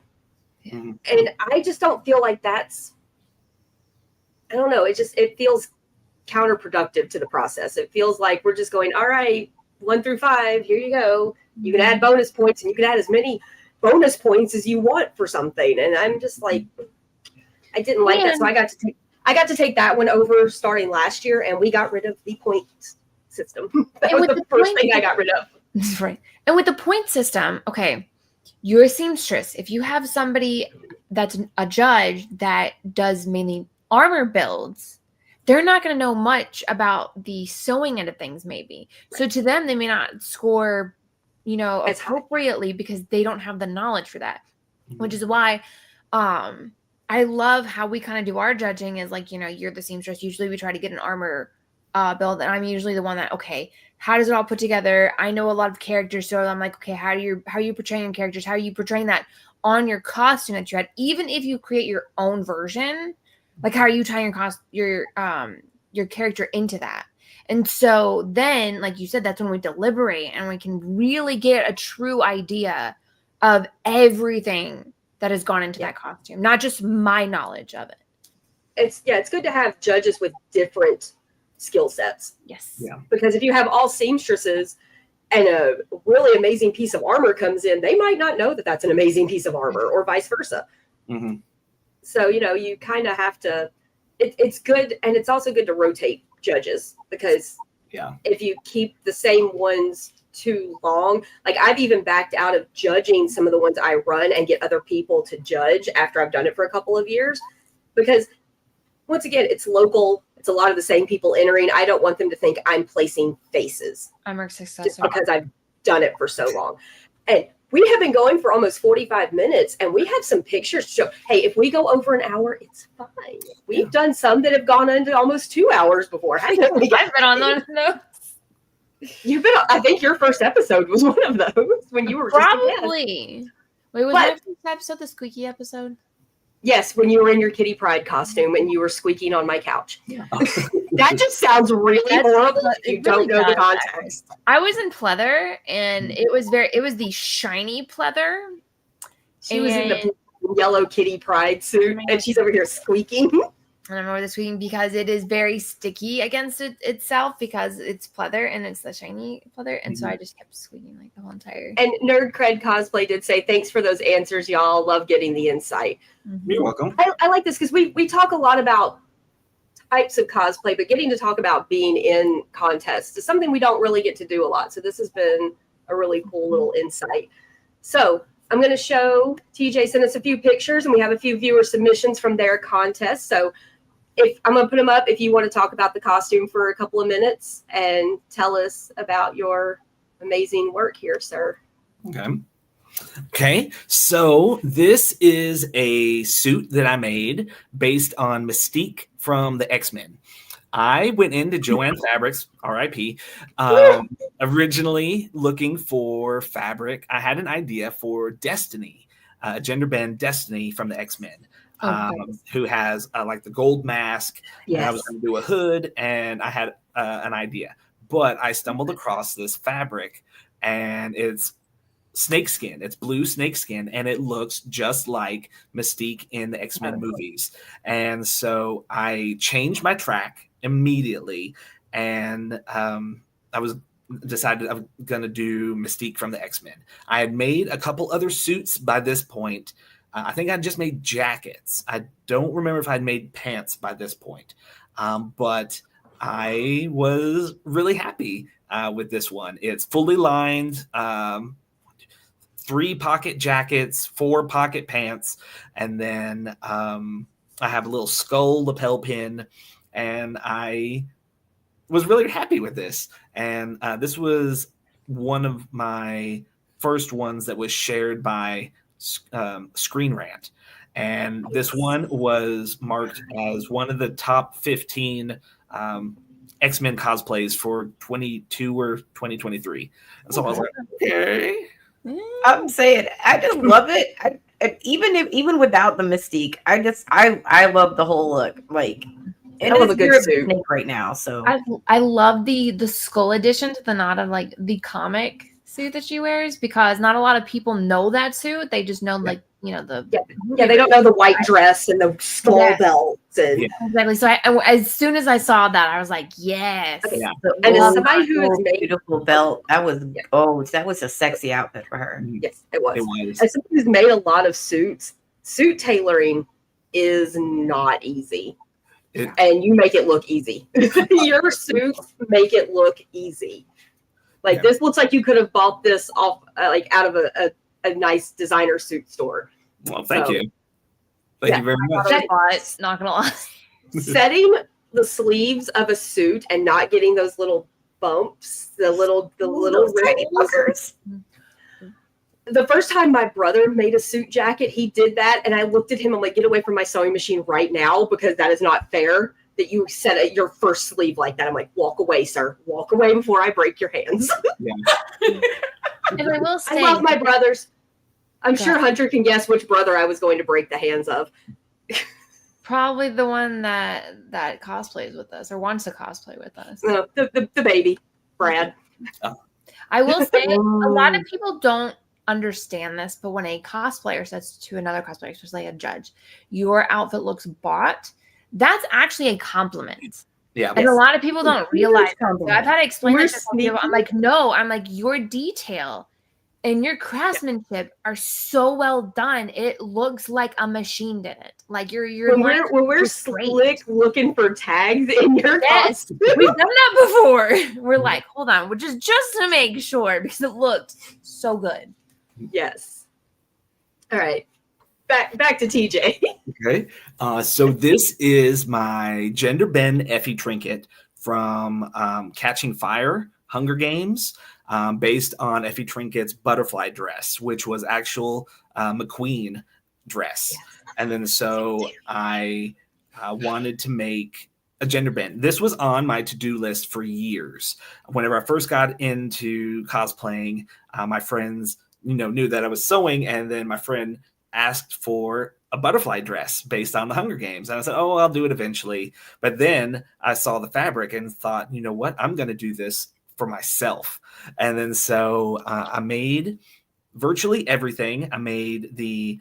Mm-hmm. And I just don't feel like that's, I don't know. It feels counterproductive to the process. It feels like we're just going, all right, 1 through 5, here you go. You can add bonus points and you can add as many bonus points as you want for something. And I'm just like, I didn't like that. So I got to take that one over starting last year, and we got rid of the point system. That was the first thing I got rid of. That's right. And with the point system, okay, you're a seamstress. If you have somebody that's a judge that does mainly armor builds, they're not going to know much about the sewing end of things, maybe. Right. So to them, they may not score, appropriately because they don't have the knowledge for that, which is why I love how we kind of do our judging is like, you're the seamstress. Usually we try to get an armor build, and I'm usually the one that, okay, how does it all put together? I know a lot of characters, so I'm like, okay, how are you portraying your characters? How are you portraying that on your costume that you had? Even if you create your own version, like how are you tying your character into that? And so then, like you said, that's when we deliberate and we can really get a true idea of everything that has gone into that costume, not just my knowledge of it. It's good to have judges with different skill sets. Yes. Yeah. Because if you have all seamstresses and a really amazing piece of armor comes in, they might not know that that's an amazing piece of armor, or vice versa. Mm-hmm. So, you kind of have to, it's good. And it's also good to rotate judges because if you keep the same ones too long, like I've even backed out of judging some of the ones I run and get other people to judge after I've done it for a couple of years, because once again, it's local. It's a lot of the same people entering. I don't want them to think I'm placing faces. I'm a successor. Just because I've done it for so long. And we have been going for almost 45 minutes, and we have some pictures to show, hey, if we go over an hour, it's fine. We've done some that have gone into almost 2 hours before, haven't we? I've been on those notes. You've been, I think your first episode was one of those when you were probably. Wait, was my first episode the squeaky episode? Yes, when you were in your Kitty Pride costume and you were squeaking on my couch. Yeah. That just sounds really horrible if you don't know the context. I was in pleather, and it was the shiny pleather. She was in the yellow Kitty Pride suit, and she's over here squeaking. And I remember the squeaking because it is very sticky against itself because it's pleather and it's the shiny pleather. And so I just kept squeaking like the whole entire. And Nerd Cred Cosplay did say, thanks for those answers, y'all. Love getting the insight. Mm-hmm. You're welcome. I like this because we talk a lot about types of cosplay, but getting to talk about being in contests is something we don't really get to do a lot. So this has been a really cool little insight. So I'm going to show TJ sent us a few pictures, and we have a few viewer submissions from their contest. So if I'm going to put them up, if you want to talk about the costume for a couple of minutes and tell us about your amazing work here, sir. Okay. So this is a suit that I made based on Mystique from the X-Men. I went into Joanne Fabrics, RIP, originally looking for fabric. I had an idea for Destiny, gender bend Destiny from the X-Men. who has like the gold mask. Yes. And I was going to do a hood, and I had an idea. But I stumbled across this fabric, and it's snakeskin. It's blue snakeskin, and it looks just like Mystique in the X-Men movies. And so I changed my track immediately, and I was decided I'm going to do Mystique from the X-Men. I had made a couple other suits by this point. I think I just made jackets. I don't remember if I'd made pants by this point, but I was really happy with this one. It's fully lined, 3 pocket jackets, 4 pocket pants, and then I have a little skull lapel pin, and I was really happy with this. And this was one of my first ones that was shared by Screen Rant. And this one was marked as one of the top 15 X-Men cosplays for 22 or 2023. And so I was like, okay. I'm saying, I just love it. Even without the Mystique, I love the whole look. Like, I love a good suit right now. So I love the skull addition to the not of like the comic suit that she wears, because not a lot of people know that suit. They just know like the they don't know the white dress and the skull belts and exactly. So as soon as I saw that, I was like, yes. Okay. Yeah. And as somebody who has made beautiful belt, that was that was a sexy outfit for her. Yes, it was. As somebody who's made a lot of suits, suit tailoring is not easy. And you make it look easy. Your suits make it look easy. Like this looks like you could have bought this off like out of a nice designer suit store. Well, thank you. Thank you very much. Not gonna lie. Setting the sleeves of a suit and not getting those little bumps, the little tiny buggers. The first time my brother made a suit jacket, he did that, and I looked at him. I'm like, "Get away from my sewing machine right now, because that is not fair that you set your first sleeve like that." I'm like, "Walk away, sir. Walk away before I break your hands." And I will say, I love my brothers. I'm sure Hunter can guess which brother I was going to break the hands of. Probably the one that cosplays with us or wants to cosplay with us. No, the baby, Brad. I will say, a lot of people don't understand this, but when a cosplayer says to another cosplayer, especially a judge, your outfit looks bought, that's actually a compliment. Yeah. And a lot of people don't realize that. So I've had to explain this to some people. I'm like, no, your detail and your craftsmanship are so well done. It looks like a machine did it. Like when we're slick looking for tags in your costume. We've done that before. We're like, hold on, just to make sure, because it looked so good. Yes. All right. Back to TJ. Okay. So this is my gender bend Effie trinket from Catching Fire, Hunger Games, based on Effie Trinket's butterfly dress, which was actual McQueen dress. Yes. And then so I wanted to make a gender bend. This was on my to-do list for years. Whenever I first got into cosplaying, my friends knew that I was sewing, and then my friend asked for a butterfly dress based on the Hunger Games. And I said, I'll do it eventually. But then I saw the fabric and thought, you know what? I'm going to do this for myself. And then so I made virtually everything. I made the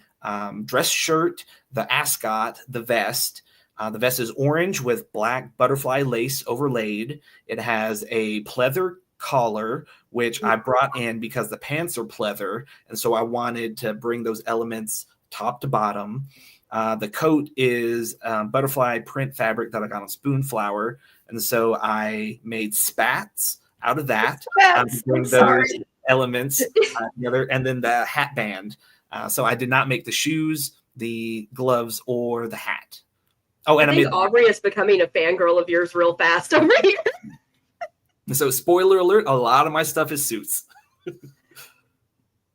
dress shirt, the ascot, the vest. The vest is orange with black butterfly lace overlaid. It has a pleather collar, which I brought in because the pants are pleather, and so I wanted to bring those elements top to bottom. The coat is butterfly print fabric that I got on Spoonflower, and so I made spats out of that to bring those elements together, and then the hat band. So I did not make the shoes, the gloves, or the hat. Oh, and I think Aubrey is becoming a fangirl of yours real fast over here. So, spoiler alert, a lot of my stuff is suits.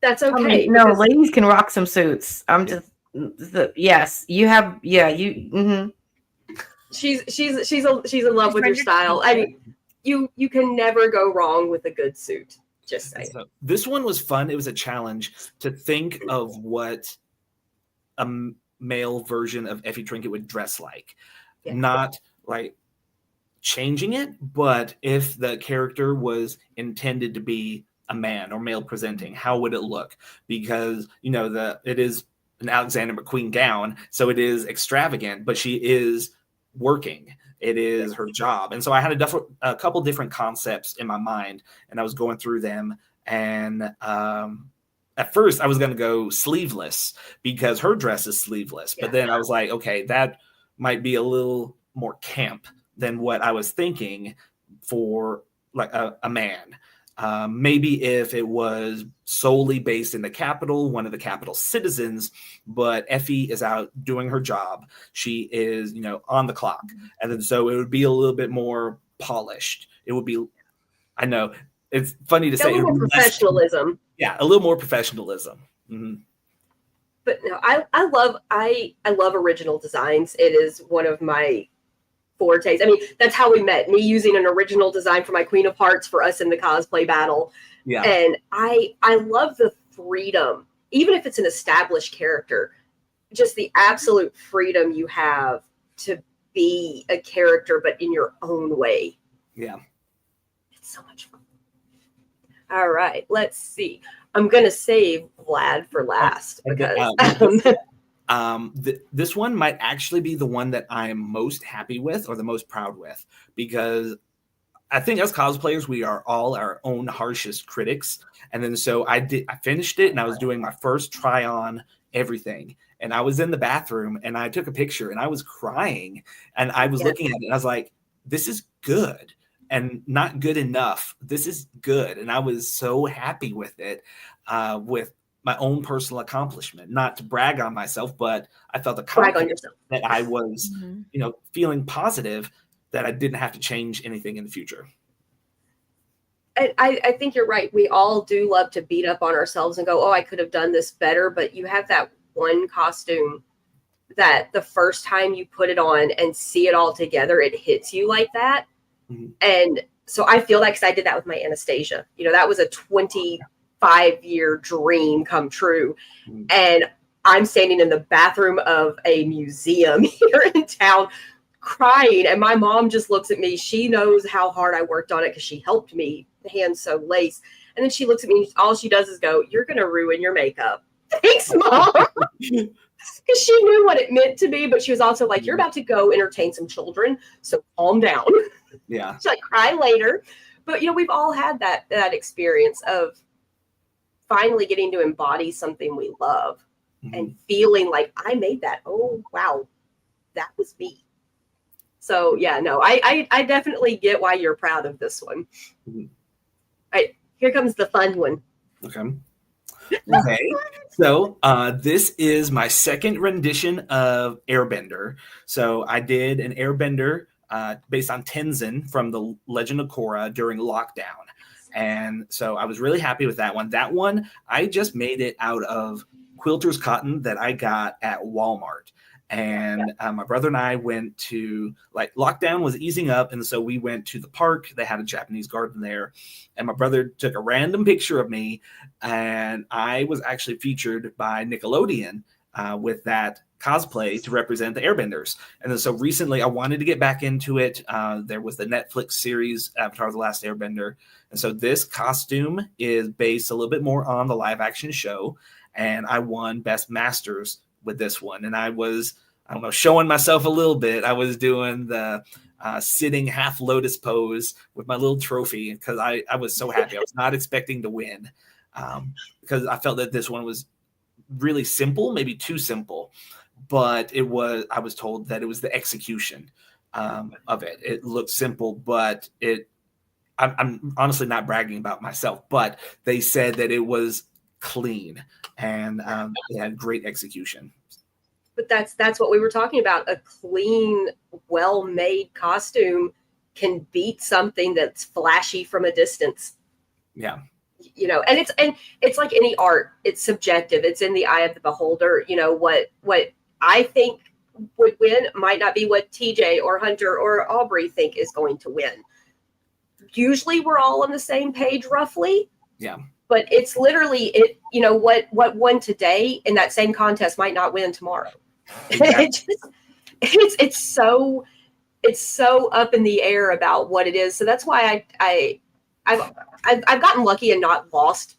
That's okay. No, ladies can rock some suits. I'm just, yes, you have, you. Mm-hmm. She's in love with your style. I mean, you can never go wrong with a good suit. Just saying. So, this one was fun. It was a challenge to think of what male version of Effie Trinket would dress like. Yeah. Not like changing it, but if the character was intended to be a man or male presenting, how would it look? Because, you know, it is an Alexander McQueen gown, so it is extravagant, but she is working. It is her job. And so I had a couple different concepts in my mind, and I was going through them. And at first I was going to go sleeveless because her dress is sleeveless. But then I was like, okay, that might be a little more camp than what I was thinking for like a man. Maybe if it was solely based in the Capitol, one of the Capitol citizens, but Effie is out doing her job. She is, you know, on the clock. And then so it would be a little bit more polished. It would be, I know, it's funny to say. A little more professionalism. A little more professionalism. Mm-hmm. But no, I love original designs. It is one of my fortes. I mean, that's how we met. Me using an original design for my Queen of Hearts for us in the cosplay battle. Yeah. And I love the freedom, even if it's an established character, just the absolute freedom you have to be a character, but in your own way. Yeah. It's so much fun. All right, let's see. I'm going to save Vlad for last because this one might actually be the one that I'm most happy with or the most proud with, because I think as cosplayers, we are all our own harshest critics. And then so I finished it and I was doing my first try on everything. And I was in the bathroom and I took a picture and I was crying and I was looking at it and I was like, this is good and not good enough. This is good. And I was so happy with it, with my own personal accomplishment, not to brag on myself, but I felt confident that I was, you know, feeling positive that I didn't have to change anything in the future. I think you're right. We all do love to beat up on ourselves and go, oh, I could have done this better. But you have that one costume that the first time you put it on and see it all together, it hits you like that. Mm-hmm. And so I feel like, because I did that with my Anastasia, you know, that was a 25-year dream come true. Mm-hmm. And I'm standing in the bathroom of a museum here in town crying. And my mom just looks at me. She knows how hard I worked on it because she helped me hand sew lace. And then she looks at me. All she does is go, "You're going to ruin your makeup." Thanks, Mom. Because she knew what it meant to me. But she was also like, you're about to go entertain some children. So calm down. Yeah. She's like, cry later. But, you know, we've all had that experience of finally getting to embody something we love and feeling like I made that. Oh, wow. That was me. So, yeah, no, I definitely get why you're proud of this one. Mm-hmm. All right, here comes the fun one. Okay. So this is my second rendition of Airbender. So I did an Airbender based on Tenzin from the Legend of Korra during lockdown. And so I was really happy with that one. That one, I just made it out of quilter's cotton that I got at Walmart. And my brother and I went to, like, lockdown was easing up. And so we went to the park. They had a Japanese garden there. And my brother took a random picture of me. And I was actually featured by Nickelodeon with that cosplay to represent the Airbenders. And then so recently I wanted to get back into it. There was the Netflix series Avatar: The Last Airbender. And so this costume is based a little bit more on the live action show. And I won Best Masters with this one. And I was, I don't know, showing myself a little bit. I was doing the sitting half lotus pose with my little trophy because I was so happy. I was not expecting to win because I felt that this one was really simple, maybe too simple, but I was told that it was the execution of it. It looked simple, but I'm honestly not bragging about myself, but they said that it was clean and they had great execution. But that's what we were talking about. A clean, well-made costume can beat something that's flashy from a distance. Yeah. You know, and it's like any art. It's subjective. It's in the eye of the beholder. You know, what I think would win might not be what TJ or Hunter or Aubrey think is going to win. Usually we're all on the same page roughly. Yeah. But it's literally it, you know, what won today in that same contest might not win tomorrow. Exactly. It's so up in the air about what it is. So that's why I've gotten lucky and not lost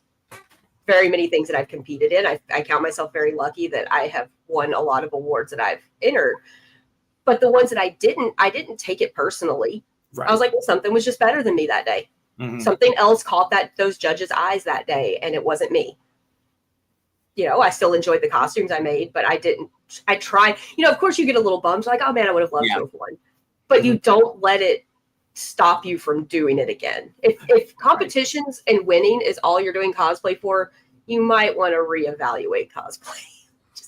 very many things that I've competed in. I count myself very lucky that I have won a lot of awards that I've entered. But the ones that I didn't take it personally. Right. I was like, well, something was just better than me that day. Mm-hmm. Something else caught those judges' eyes that day, and it wasn't me. I still enjoyed the costumes I made, but I tried. Of course you get a little bummed, like, oh man, I would have loved to have won. But you don't let it stop you from doing it again. If competitions and winning is all you're doing cosplay for, you might want to reevaluate cosplay.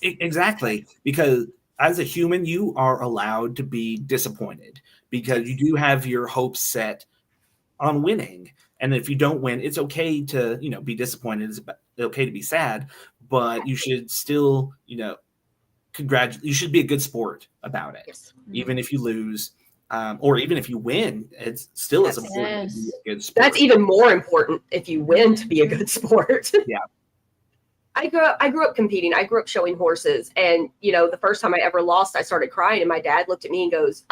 Exactly. Because as a human, you are allowed to be disappointed because you do have your hopes set on winning. And if you don't win, it's okay to, be disappointed. It's okay to be sad, but you should still, congratulate. You should be a good sport about it. Yes. Even if you lose, or even if you win, it's still as important to be a good sport. That's even more important if you win to be a good sport. Yeah. I grew up competing. I grew up showing horses. And, the first time I ever lost, I started crying. And my dad looked at me and goes,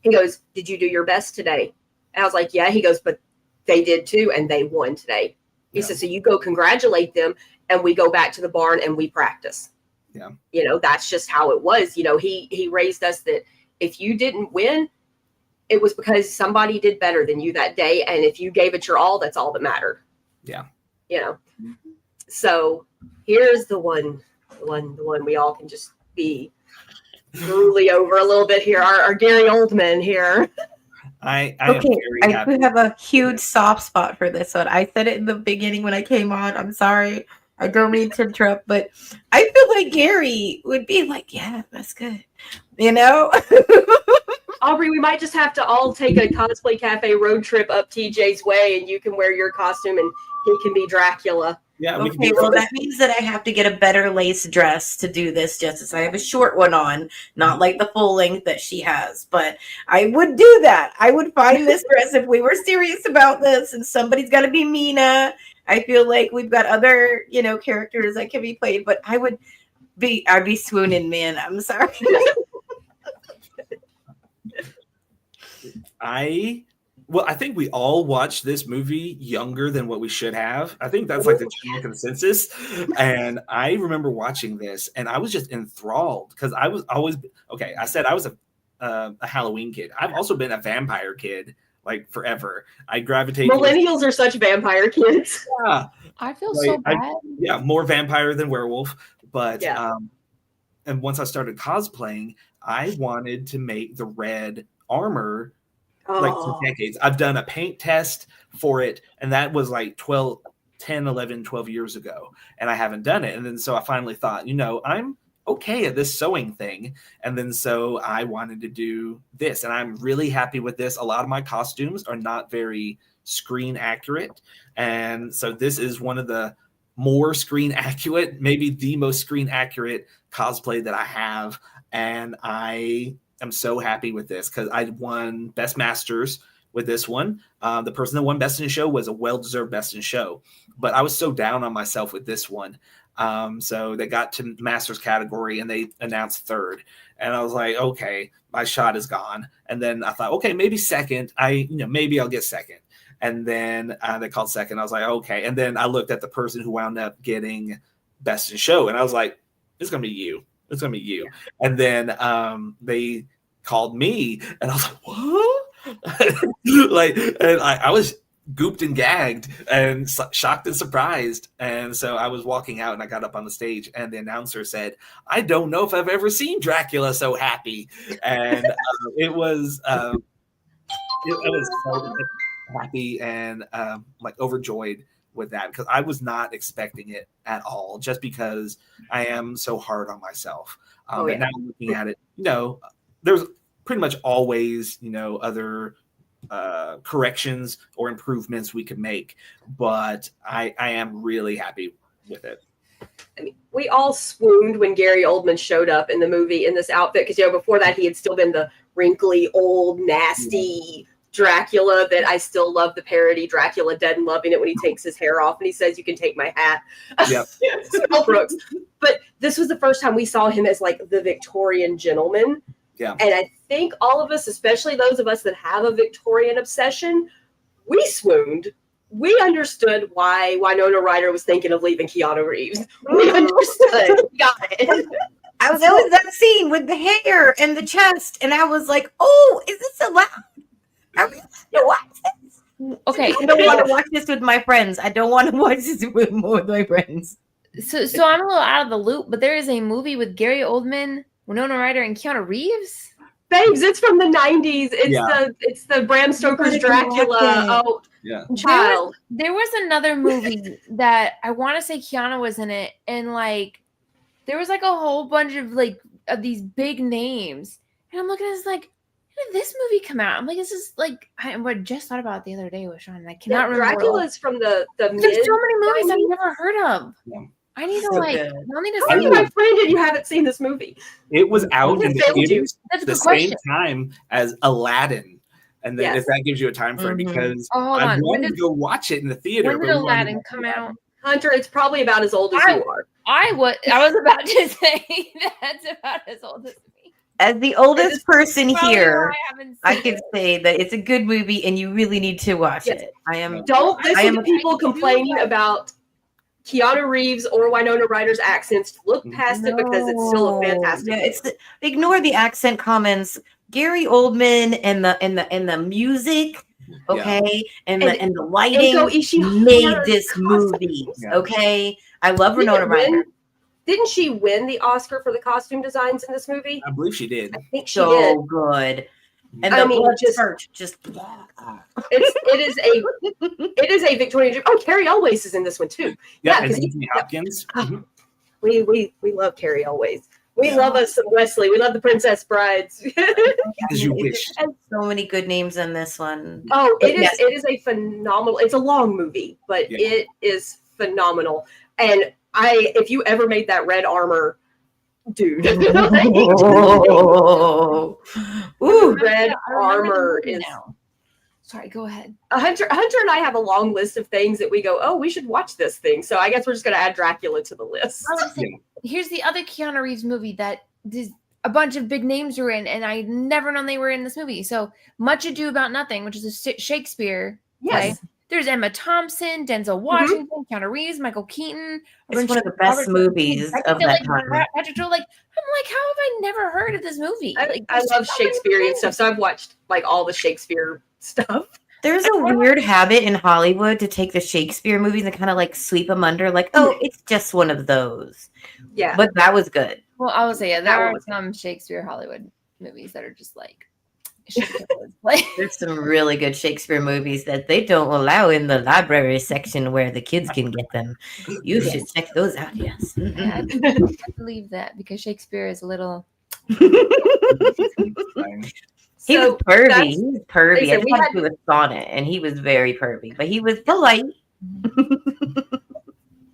He goes, did you do your best today? And I was like, yeah. He goes, but they did too. And they won today. He said, so you go congratulate them. And we go back to the barn and we practice. Yeah. That's just how it was. He raised us that if you didn't win, it was because somebody did better than you that day. And if you gave it your all, that's all that mattered. Yeah. So here's the one we all can just be drooly over a little bit here. Our Gary Oldman here. I have a huge soft spot for this one. I said it in the beginning when I came on. I'm sorry. I don't mean to interrupt, but I feel like Gary would be like, yeah, that's good. Aubrey, we might just have to all take a Cosplay Cafe road trip up TJ's way, and you can wear your costume and he can be Dracula. Yeah. Okay, well, that means that I have to get a better lace dress to do this justice. I have a short one on, not like the full length that she has, but I would do that. I would find this dress if we were serious about this, and somebody's got to be Mina. I feel like we've got other, characters that can be played, but I'd be swooning, man. I'm sorry. I think we all watched this movie younger than what we should have. I think that's like the general consensus. And I remember watching this and I was just enthralled because I was always, I said I was a Halloween kid. I've also been a vampire kid like forever. I gravitate. Millennials are such vampire kids. Yeah. I feel so bad. More vampire than werewolf. But, and once I started cosplaying, I wanted to make the red armor like for decades. I've done a paint test for it, and that was like 12 years ago, and I haven't done it. And then so I finally thought, I'm okay at this sewing thing. And then so I wanted to do this, and I'm really happy with this. A lot of my costumes are not very screen accurate, and so this is one of the more screen accurate, maybe the most screen accurate cosplay that I have, and I'm so happy with this because I won Best Masters with this one. The person that won Best in Show was a well-deserved Best in Show, but I was so down on myself with this one. So they got to Masters category and they announced third, and I was like, okay, my shot is gone. And then I thought, okay, maybe second. Maybe I'll get second. And then they called second. I was like, okay. And then I looked at the person who wound up getting Best in Show, and I was like, it's gonna be you. It's gonna be you. Yeah. And then they called me, and I was like, what? And I was gooped and gagged and shocked and surprised. And so I was walking out, and I got up on the stage, and the announcer said, I don't know if I've ever seen Dracula so happy. And it was so happy and overjoyed with that because I was not expecting it at all, just because I am so hard on myself. And now looking at it, there's pretty much always, other corrections or improvements we could make, but I am really happy with it. I mean, we all swooned when Gary Oldman showed up in the movie in this outfit because, before that he had still been the wrinkly, old, nasty Dracula that I still love the parody, Dracula Dead and Loving It, when he takes his hair off and he says, "You can take my hat." Yep. Mel Brooks. But this was the first time we saw him as like the Victorian gentleman. Yeah. And I think all of us, especially those of us that have a Victorian obsession, we swooned. We understood why Winona Ryder was thinking of leaving Keanu Reeves. We understood. We got it. There was that scene with the hair and the chest, and I was like, "Oh, is this allowed? Are we allowed to watch this?" Okay. I don't want to watch this with my friends. I don't want to watch this with my friends. So I'm a little out of the loop, but there is a movie with Gary Oldman, Winona Ryder, and Keanu Reeves. Babes, it's from the 90s. It's the Bram Stoker's Dracula. Oh, yeah. Child. There was another movie that I want to say Keanu was in it, and like there was like a whole bunch of these big names, and I'm looking at this like, when did this movie come out? I'm like, this is like I just thought about it the other day with Sean, and I cannot remember. Dracula's from the There's mid. so many movies I've never heard of. Yeah. I need to So like. good. I'll need to How are see you my friend and you haven't seen this movie? It was out in the failed you. theaters That's a the good same question. time as Aladdin. And then if that gives you a time frame, because Oh, hold I on. wanted to go watch it in the theater. When but did we wanted to Aladdin watch come Aladdin. out? Hunter, it's probably about as old as you are. I was about to say that's about as old as me. As the oldest person Probably here, why I haven't I seen can it. say that it's a good movie, and you really need to watch Yes. it. I am. Don't I listen am- to people complaining about Keanu Reeves or Winona Ryder's accents. Look past it because it's still a fantastic Yeah, movie. ignore the accent comments. Gary Oldman and the music, okay, and the lighting Eiko Ishihara's made this costumes. movie. Yeah. Okay, I love Winona Ryder. Didn't she win the Oscar for the costume designs in this movie? I believe she did. I think she So did. good. And I the mean, blood just- search, just It is a Victorian dream. Oh, Carrie Elways is in this one too. Yeah, Yeah, and 'cause Anthony Hopkins. Mhm. We love Carrie Elways. We Yeah. love us some Wesley. We love the Princess Brides. As you It wish. has so many good names in this one. Oh, it is. Yes. It is a phenomenal. It's a long movie, but Yeah. it is phenomenal. And if you ever made that red armor, dude, Ooh, red I remember the armor movie is. now. Sorry, go ahead. Hunter and I have a long list of things that we go, oh, we should watch this thing. So I guess we're just going to add Dracula to the list. I was saying, here's the other Keanu Reeves movie that a bunch of big names were in, and I never known they were in this movie. So Much Ado About Nothing, which is a Shakespeare play. Yes. There's Emma Thompson, Denzel Washington, Keanu Reeves, Michael Keaton. it's one of the best movies of that time. Patrick Joe, I'm like, how have I never heard of this movie? I there's love so many Shakespearean things. stuff. So I've watched like all the Shakespeare stuff. There's a weird habit in Hollywood to take the Shakespeare movies and kind of like sweep them under, like, oh, it's just one of those. Yeah. But that was good. Well, I would say, yeah, That there one are was- some Shakespeare Hollywood movies that are just like, Shakespeare was play. There's some really good Shakespeare movies that they don't allow in the library section where the kids can get them. You should check those out, yes. Yeah, I believe that because Shakespeare is a little. He So was pervy. that's- He was pervy. they said I just we had had- to do a sonnet, and he was very pervy, but he was polite.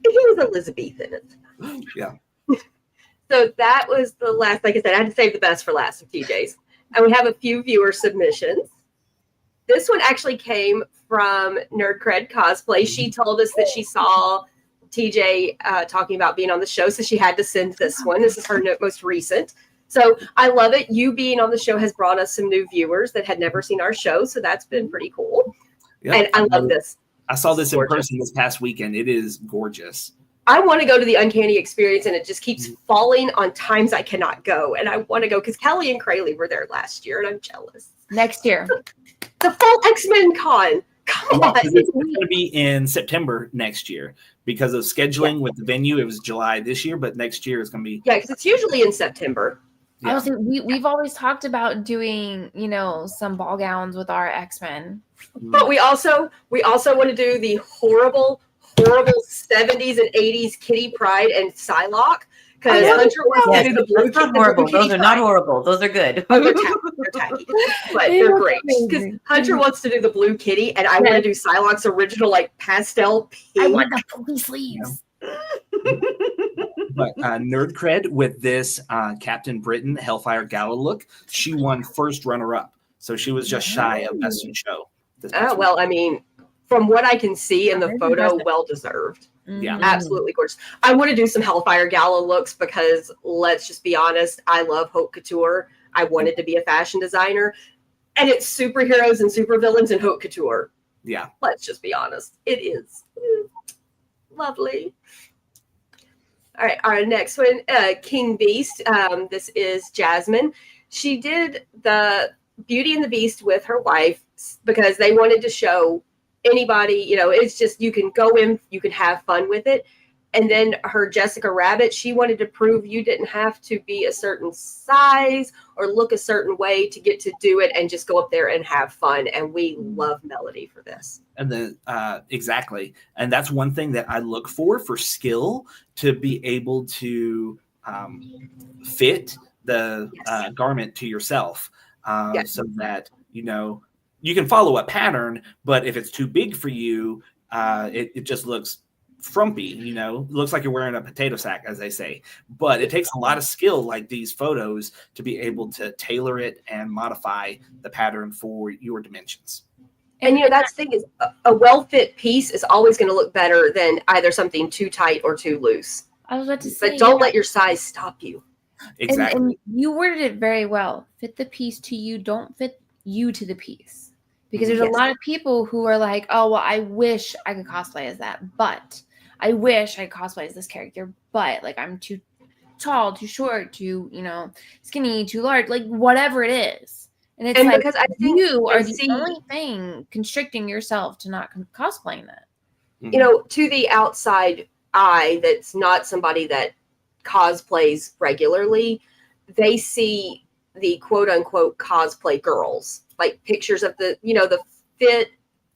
He was Elizabethan. Yeah. So that was the last, like I said, I had to save the best for last of TJ's. And we have a few viewer submissions. This one actually came from Nerd Cred Cosplay. She told us that she saw TJ talking about being on the show, so she had to send this one. This is her most recent. So I love it. You being on the show has brought us some new viewers that had never seen our show, so that's been pretty cool. Yeah. And I love this. I saw this in Gorgeous. person this past weekend. It is gorgeous. I want to go to the Uncanny Experience, and it just keeps falling on times I cannot go. And I want to go because Kelly and Crayley were there last year, and I'm jealous. Next year. The full X-Men con. Come Yeah, on. 'cause it's going to be in September next year because of scheduling with the venue. It was July this year, but next year it's going to be. Yeah, because it's usually in September. Yeah. Honestly, we've always talked about doing, some ball gowns with our X-Men. But we also want to do the horrible 70s and 80s Kitty Pride and Psylocke. Because Oh, yeah. Hunter wants Yes, to do the blue that's not the blue horrible. Kitty Those are not Pride. horrible. Those are good. Oh, they're tacky, but They they're are great. Because crazy. Hunter wants to do the blue kitty, and I want to do Psylocke's original pastel pink. I want the poofy sleeves. But Nerd Cred with this Captain Britain Hellfire Gala look, she won first runner up So she was just shy of Best in Show. Well, I mean, from what I can see in the Very photo, impressive. well deserved. Yeah. Absolutely gorgeous. I want to do some Hellfire Gala looks because let's just be honest, I love haute couture. I wanted to be a fashion designer, and it's superheroes and supervillains and haute couture. Yeah. Let's just be honest. It is lovely. All right, our next one, King Beast. This is Jasmine. She did the Beauty and the Beast with her wife because they wanted to show anybody, it's just you can go in, you can have fun with it. And then her Jessica Rabbit, she wanted to prove you didn't have to be a certain size or look a certain way to get to do it and just go up there and have fun. And we love Melody for this. And then exactly. And that's one thing that I look for skill to be able to fit the garment to yourself so that, you can follow a pattern, but if it's too big for you, it just looks frumpy, it looks like you're wearing a potato sack, as they say. But it takes a lot of skill, like these photos, to be able to tailor it and modify the pattern for your dimensions. And that's the thing is a well-fit piece is always going to look better than either something too tight or too loose. I was about to say, but don't let your size stop you. Exactly. And you worded it very well. Fit the piece to you, don't fit you to the piece. Because there's a lot of people who are like, oh, well, I wish I could cosplay as that, but I wish I could cosplay as this character, but like I'm too tall, too short, too, skinny, too large, like whatever it is. And it's like, because I think you are the only thing constricting yourself to not cosplaying that. To the outside eye, that's not somebody that cosplays regularly, they see the quote unquote cosplay girls, like pictures of the, the fit,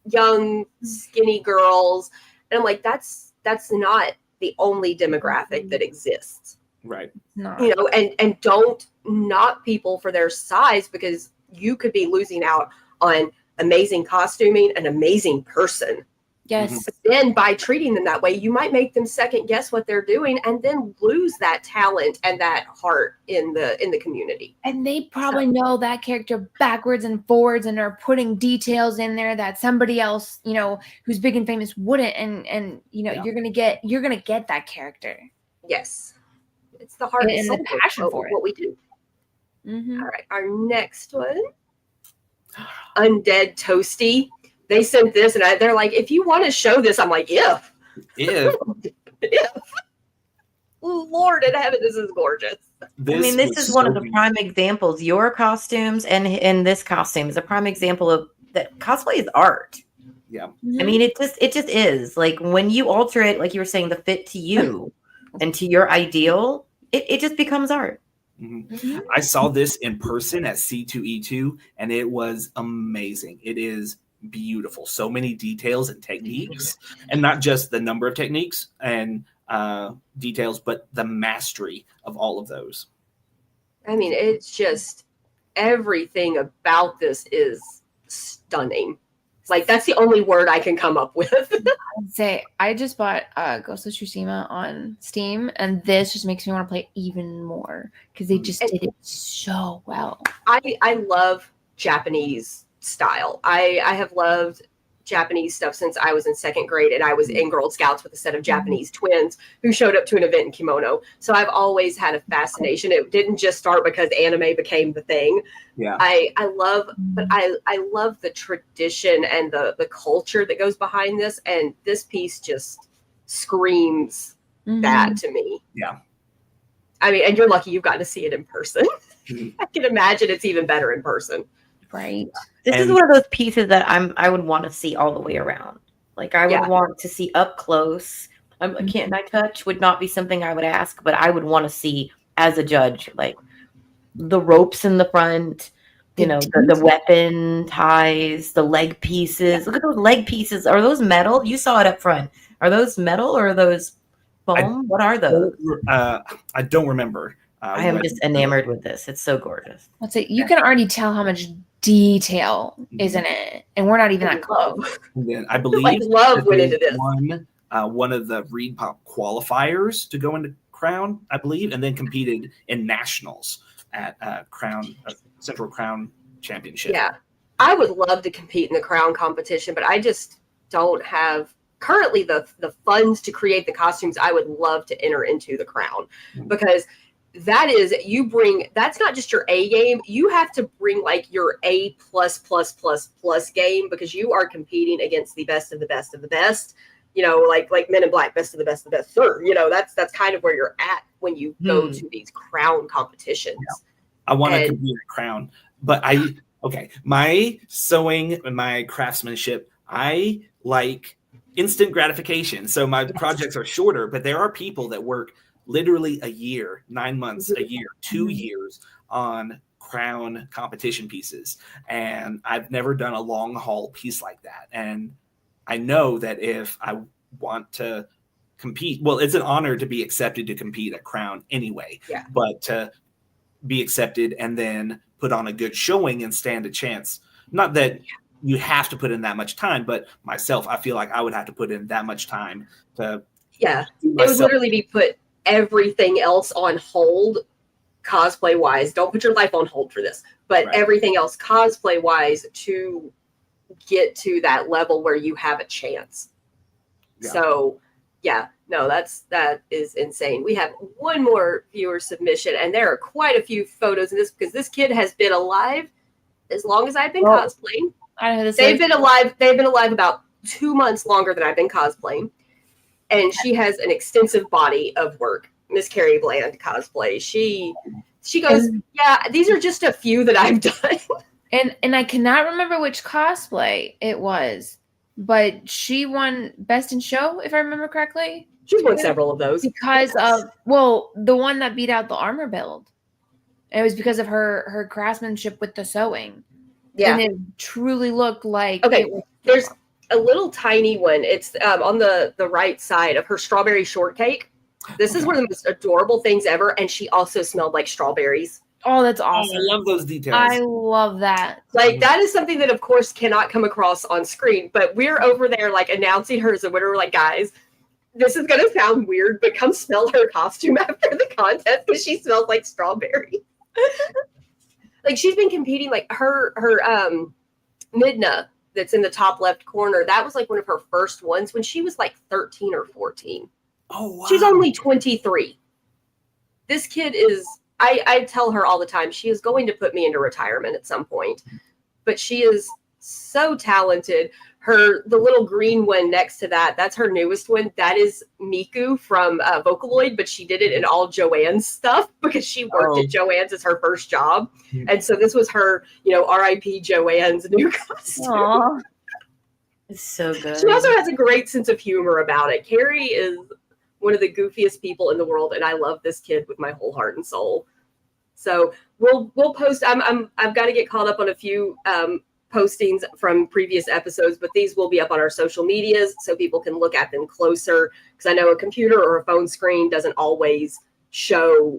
young, skinny girls. And I'm like, that's not the only demographic that exists. Right. No. And don't knock people for their size, because you could be losing out on amazing costuming, an amazing person. Yes. But then by treating them that way, you might make them second guess what they're doing and then lose that talent and that heart in the community. And they probably know that character backwards and forwards and are putting details in there that somebody else, who's big and famous wouldn't. And you're gonna get that character. Yes. It's the heart and the passion for what we do. Mm-hmm. All right. Our next one. Undead Toasty. They sent this, and they're like, if you want to show this, I'm like, if. Lord in heaven, this is gorgeous. This is one of the prime examples. Your costumes and this costume is a prime example of that cosplay is art. Yeah. I mean, it just is. Like when you alter it, like you were saying, the fit to you and to your ideal, it just becomes art. Mm-hmm. Mm-hmm. I saw this in person at C2E2, and it was amazing. It is beautiful. So many details and techniques, and not just the number of techniques and details, but the mastery of all of those. I mean, it's just everything about this is stunning. Like, that's the only word I can come up with. I'd say I just bought Ghost of Tsushima on Steam, and this just makes me want to play even more because they just did it so well. I love Japanese style. I have loved Japanese stuff since I was in second grade, and I was in Girl Scouts with a set of Japanese twins who showed up to an event in kimono. So I've always had a fascination. It didn't just start because anime became the thing. Yeah. I love the tradition and the culture that goes behind this, and this piece just screams that to me. Yeah. I mean, and you're lucky you've gotten to see it in person. I can imagine it's even better in person. Right. This is one of those pieces that I would want to see all the way around. Like I would want to see up close. Can't I touch would not be something I would ask, but I would want to see as a judge, like the ropes in the front, the weapon ties, the leg pieces. Look at those leg pieces. Are those metal? You saw it up front. Are those metal or are those foam? What are those? I don't remember. I am just enamored with this. It's so gorgeous. Let's say you can already tell how much detail is in it, and we're not even that close. And then I believe love went into this. One of the Reed Pop qualifiers to go into Crown, I believe, and then competed in nationals at Crown Central Crown championship. Yeah. I would love to compete in the crown competition, but I just don't have currently the funds to create the costumes. I would love to enter into the crown because that's not just your A game. You have to bring like your A plus game because you are competing against the best of the best of the best. You know, like Men in Black, best of the best of the best. Sir, you know, that's kind of where you're at when you go to these crown competitions. Yeah. I want to compete in a crown, but my sewing and my craftsmanship, I like instant gratification. So my projects are shorter, but there are people that work literally a year, 9 months, a year, 2 years on crown competition pieces. And I've never done a long haul piece like that. And I know that if I want to compete, well, it's an honor to be accepted to compete at crown anyway, but to be accepted and then put on a good showing and stand a chance. Not that you have to put in that much time, but myself, I feel like I would have to put in that much time to. Yeah, it would literally be put everything else on hold cosplay wise. Don't put your life on hold for this, but everything else cosplay wise to get to that level where you have a chance. Yeah. So no, that is insane. We have one more viewer submission, and there are quite a few photos in this because this kid has been alive as long as I've been cosplaying. I know this. They've been alive about 2 months longer than I've been cosplaying. And she has an extensive body of work. Miss Carrie Bland cosplay. She goes, these are just a few that I've done. And I cannot remember which cosplay it was, but she won Best in Show, if I remember correctly. She's won several of those. Because of the one that beat out the armor build. And it was because of her craftsmanship with the sewing. Yeah. And it truly looked like there's a little tiny one. It's on the right side of her strawberry shortcake. This is one of the most adorable things ever. And she also smelled like strawberries. Oh, that's awesome. I love those details. I love that. Like, that is something that, of course, cannot come across on screen. But we're over there, like, announcing her as a winner. We're like, guys, this is going to sound weird, but come smell her costume after the contest because she smells like strawberry. Like, she's been competing, like, her Midna that's in the top left corner. That was, like, one of her first ones when she was, like, 13 or 14. Oh, wow. She's only 23. This kid is... I tell her all the time, she is going to put me into retirement at some point. But she is so talented. The little green one next to that, that's her newest one. That is Miku from Vocaloid, but she did it in all Joanne's stuff because she worked at Joanne's as her first job. And so this was her, R.I.P. Joanne's new costume. Aww. It's so good. She also has a great sense of humor about it. Carrie is one of the goofiest people in the world, and I love this kid with my whole heart and soul. So we'll post. I've got to get caught up on a few postings from previous episodes, but these will be up on our social medias so people can look at them closer. Because I know a computer or a phone screen doesn't always show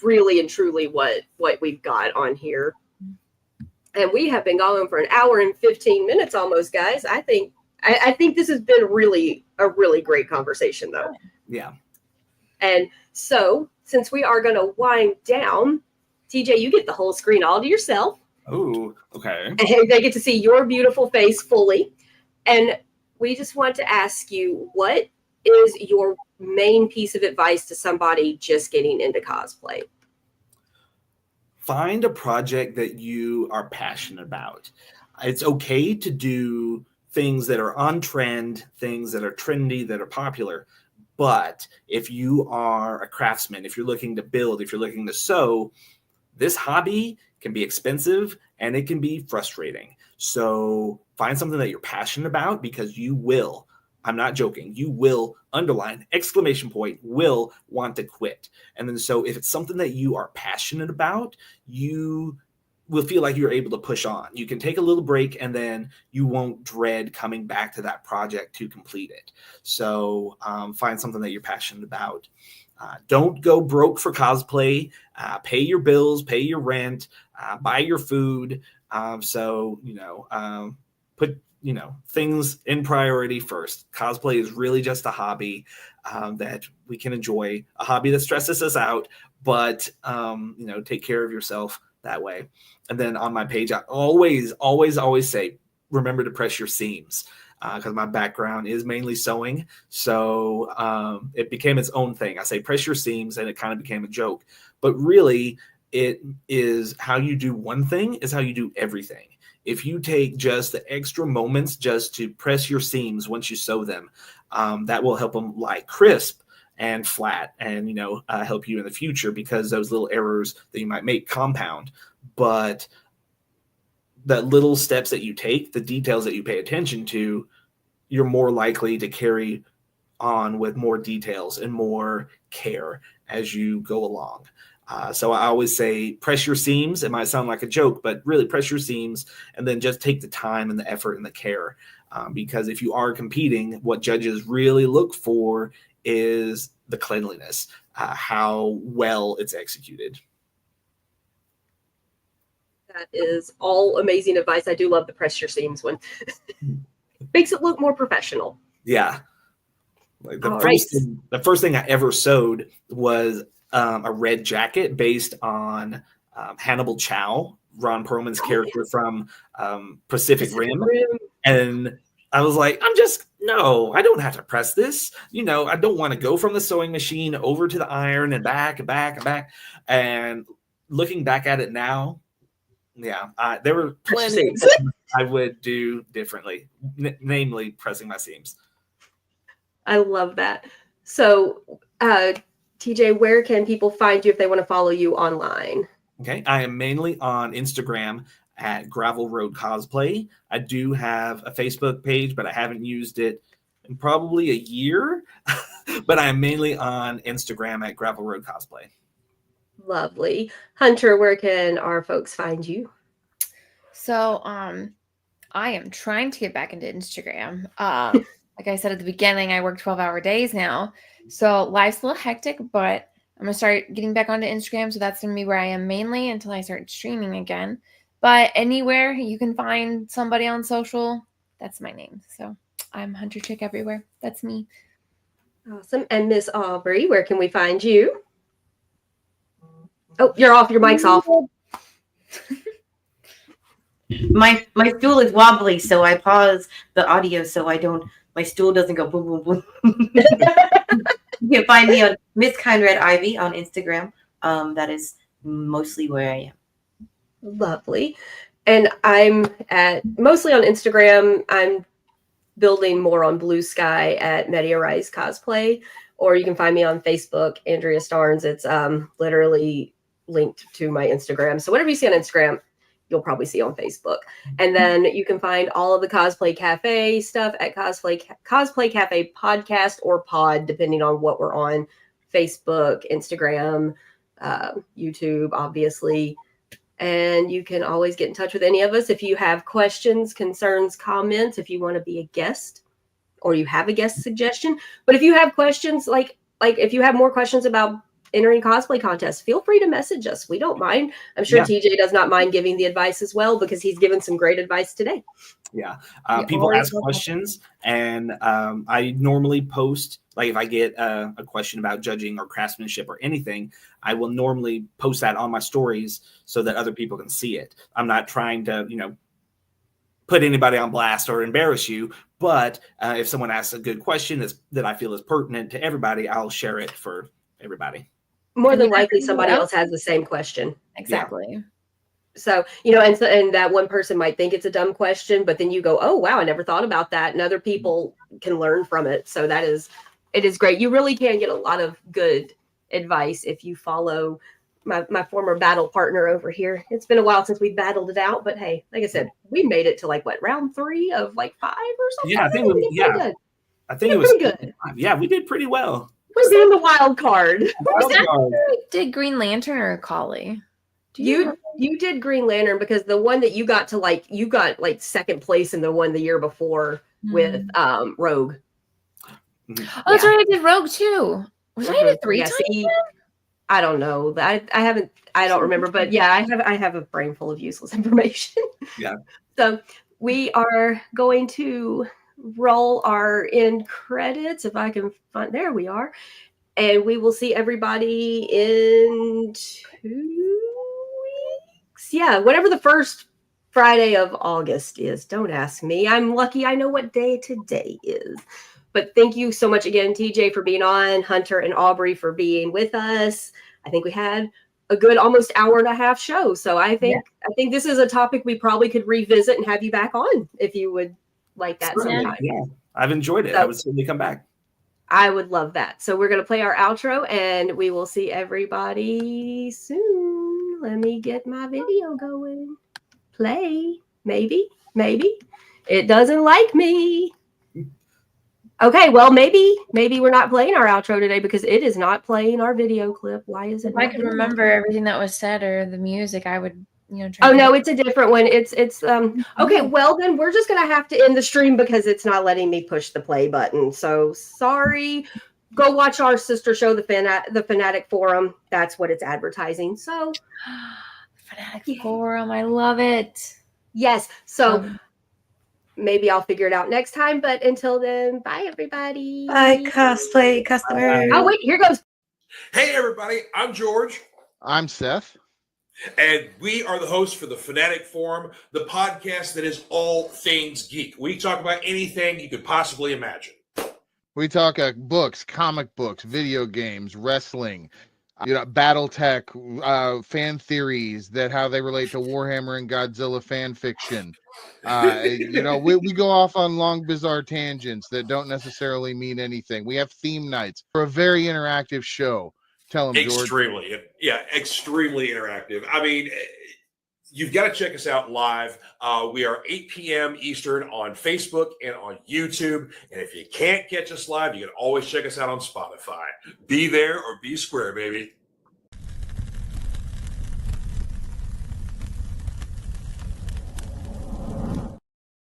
really and truly what we've got on here. And we have been going for an hour and 15 minutes almost, guys. I think this has been a really great conversation, though. Yeah. And so, since we are going to wind down, TJ, you get the whole screen all to yourself. Oh, okay. And they get to see your beautiful face fully. And we just want to ask you, what is your main piece of advice to somebody just getting into cosplay? Find a project that you are passionate about. It's okay to do things that are on trend, things that are trendy, that are popular. But if you are a craftsman, if you're looking to build, if you're looking to sew, this hobby can be expensive and it can be frustrating. So find something that you're passionate about because you will, I'm not joking, you will, underline, exclamation point, will want to quit. And then so if it's something that you are passionate about, you will feel like you're able to push on. You can take a little break and then you won't dread coming back to that project to complete it. So find something that you're passionate about. Don't go broke for cosplay. Pay your bills, pay your rent, buy your food. Put things in priority first. Cosplay is really just a hobby that we can enjoy, a hobby that stresses us out, but take care of yourself. that way. And then on my page, I always say, remember to press your seams, because my background is mainly sewing. So it became its own thing. I say press your seams, and it kind of became a joke. But really, it is how you do one thing is how you do everything. If you take just the extra moments just to press your seams once you sew them, that will help them lie crisp and flat, and help you in the future, because those little errors that you might make compound. But the little steps that you take, the details that you pay attention to, you're more likely to carry on with more details and more care as you go along. So I always say press your seams. It might sound like a joke, but really press your seams, and then just take the time and the effort and the care. Because if you are competing, what judges really look for is the cleanliness, how well it's executed. That is all amazing advice. I do love the press your seams one. Makes it look more professional. Yeah. Like the first thing I ever sewed was a red jacket based on Hannibal Chow, Ron Perlman's character from Pacific Rim. And I was like, I don't have to press this. I don't want to go from the sewing machine over to the iron and back and back and back. And looking back at it now, there were plenty of things I would do differently, namely pressing my seams. I love that. So, TJ, where can people find you if they want to follow you online? Okay, I am mainly on Instagram at Gravel Road Cosplay. I do have a Facebook page, but I haven't used it in probably a year. But I'm mainly on Instagram at Gravel Road Cosplay. Lovely. Hunter, where can our folks find you? So, I am trying to get back into Instagram. Like I said at the beginning, I work 12-hour days now. So life's a little hectic, but I'm going to start getting back onto Instagram. So that's going to be where I am mainly until I start streaming again. But anywhere you can find somebody on social, that's my name. So I'm Hunter Chick everywhere. That's me. Awesome. And Miss Aubrey, where can we find you? Oh, you're off. Your mic's off. My stool is wobbly, so I pause the audio so my stool doesn't go boom, boom, boom. You can find me on Miss Conrad Ivy on Instagram. That is mostly where I am. Lovely. And I'm mostly on Instagram. I'm building more on Blue Sky at Media Rise Cosplay, or you can find me on Facebook, Andrea Starnes. It's literally linked to my Instagram. So whatever you see on Instagram, you'll probably see on Facebook. And then you can find all of the Cosplay Cafe stuff at Cosplay Cafe Podcast or Pod, depending on what we're on. Facebook, Instagram, YouTube, obviously. And you can always get in touch with any of us if you have questions, concerns, comments, if you want to be a guest or you have a guest suggestion. But if you have questions, like if you have more questions about entering cosplay contests, feel free to message us. We don't mind. I'm sure TJ does not mind giving the advice as well, because he's given some great advice today. Yeah. People ask questions, and I normally post, like if I get a question about judging or craftsmanship or anything, I will normally post that on my stories so that other people can see it. I'm not trying to, put anybody on blast or embarrass you, but if someone asks a good question that I feel is pertinent to everybody, I'll share it for everybody. More than likely somebody else has the same question. Exactly. Yeah. So, and that one person might think it's a dumb question, but then you go, oh, wow, I never thought about that. And other people can learn from it. So it is great. You really can get a lot of good advice if you follow my former battle partner over here. It's been a while since we battled it out, but hey, like I said, we made it to round 3 of 5 or something. Yeah, I think it was good. Yeah, we did pretty well. We're doing the wild card. Did Green Lantern or Collie? You did Green Lantern, because the one that you got to you got second place in the one the year before with Rogue. Oh, that's right. I did Rogue too. Was I in it 3 times? I don't know. I don't remember, but yeah, I have a brain full of useless information. Yeah. So we are going to roll our end credits, if I can find. There we are, and we will see everybody in 2 weeks. Yeah, whatever the first Friday of August is. Don't ask me. I'm lucky I know what day today is. But thank you so much again, TJ, for being on, Hunter and Aubrey for being with us. I think we had a good almost hour and a half show. So I think this is a topic we probably could revisit and have you back on if you would like that sometime. Yeah, I've enjoyed it. So, I would certainly come back. I would love that. So we're going to play our outro and we will see everybody soon. Let me get my video going. Play. Maybe. It doesn't like me. Okay, well, maybe we're not playing our outro today because it is not playing our video clip. Why is it? If I could remember everything that was said or the music, I would, try. Oh no, it's a different one. It's okay. Well, then we're just gonna have to end the stream because it's not letting me push the play button. So sorry. Go watch our sister show, the Fanatic Forum. That's what it's advertising. So Fanatic Forum, I love it. Yes. So maybe I'll figure it out next time. But until then, bye everybody. Bye, cosplay customers. Oh wait, here goes. Hey everybody, I'm George. I'm Seth. And we are the hosts for the Fanatic Forum, the podcast that is all things geek. We talk about anything you could possibly imagine. We talk books, comic books, video games, wrestling, BattleTech, fan theories, that how they relate to Warhammer and Godzilla fan fiction. We go off on long, bizarre tangents that don't necessarily mean anything. We have theme nights for a very interactive show. Tell them, George. Extremely. Yeah, extremely interactive. I mean, you've got to check us out live. We are 8 p.m. Eastern on Facebook and on YouTube. And if you can't catch us live, you can always check us out on Spotify. Be there or be square, baby.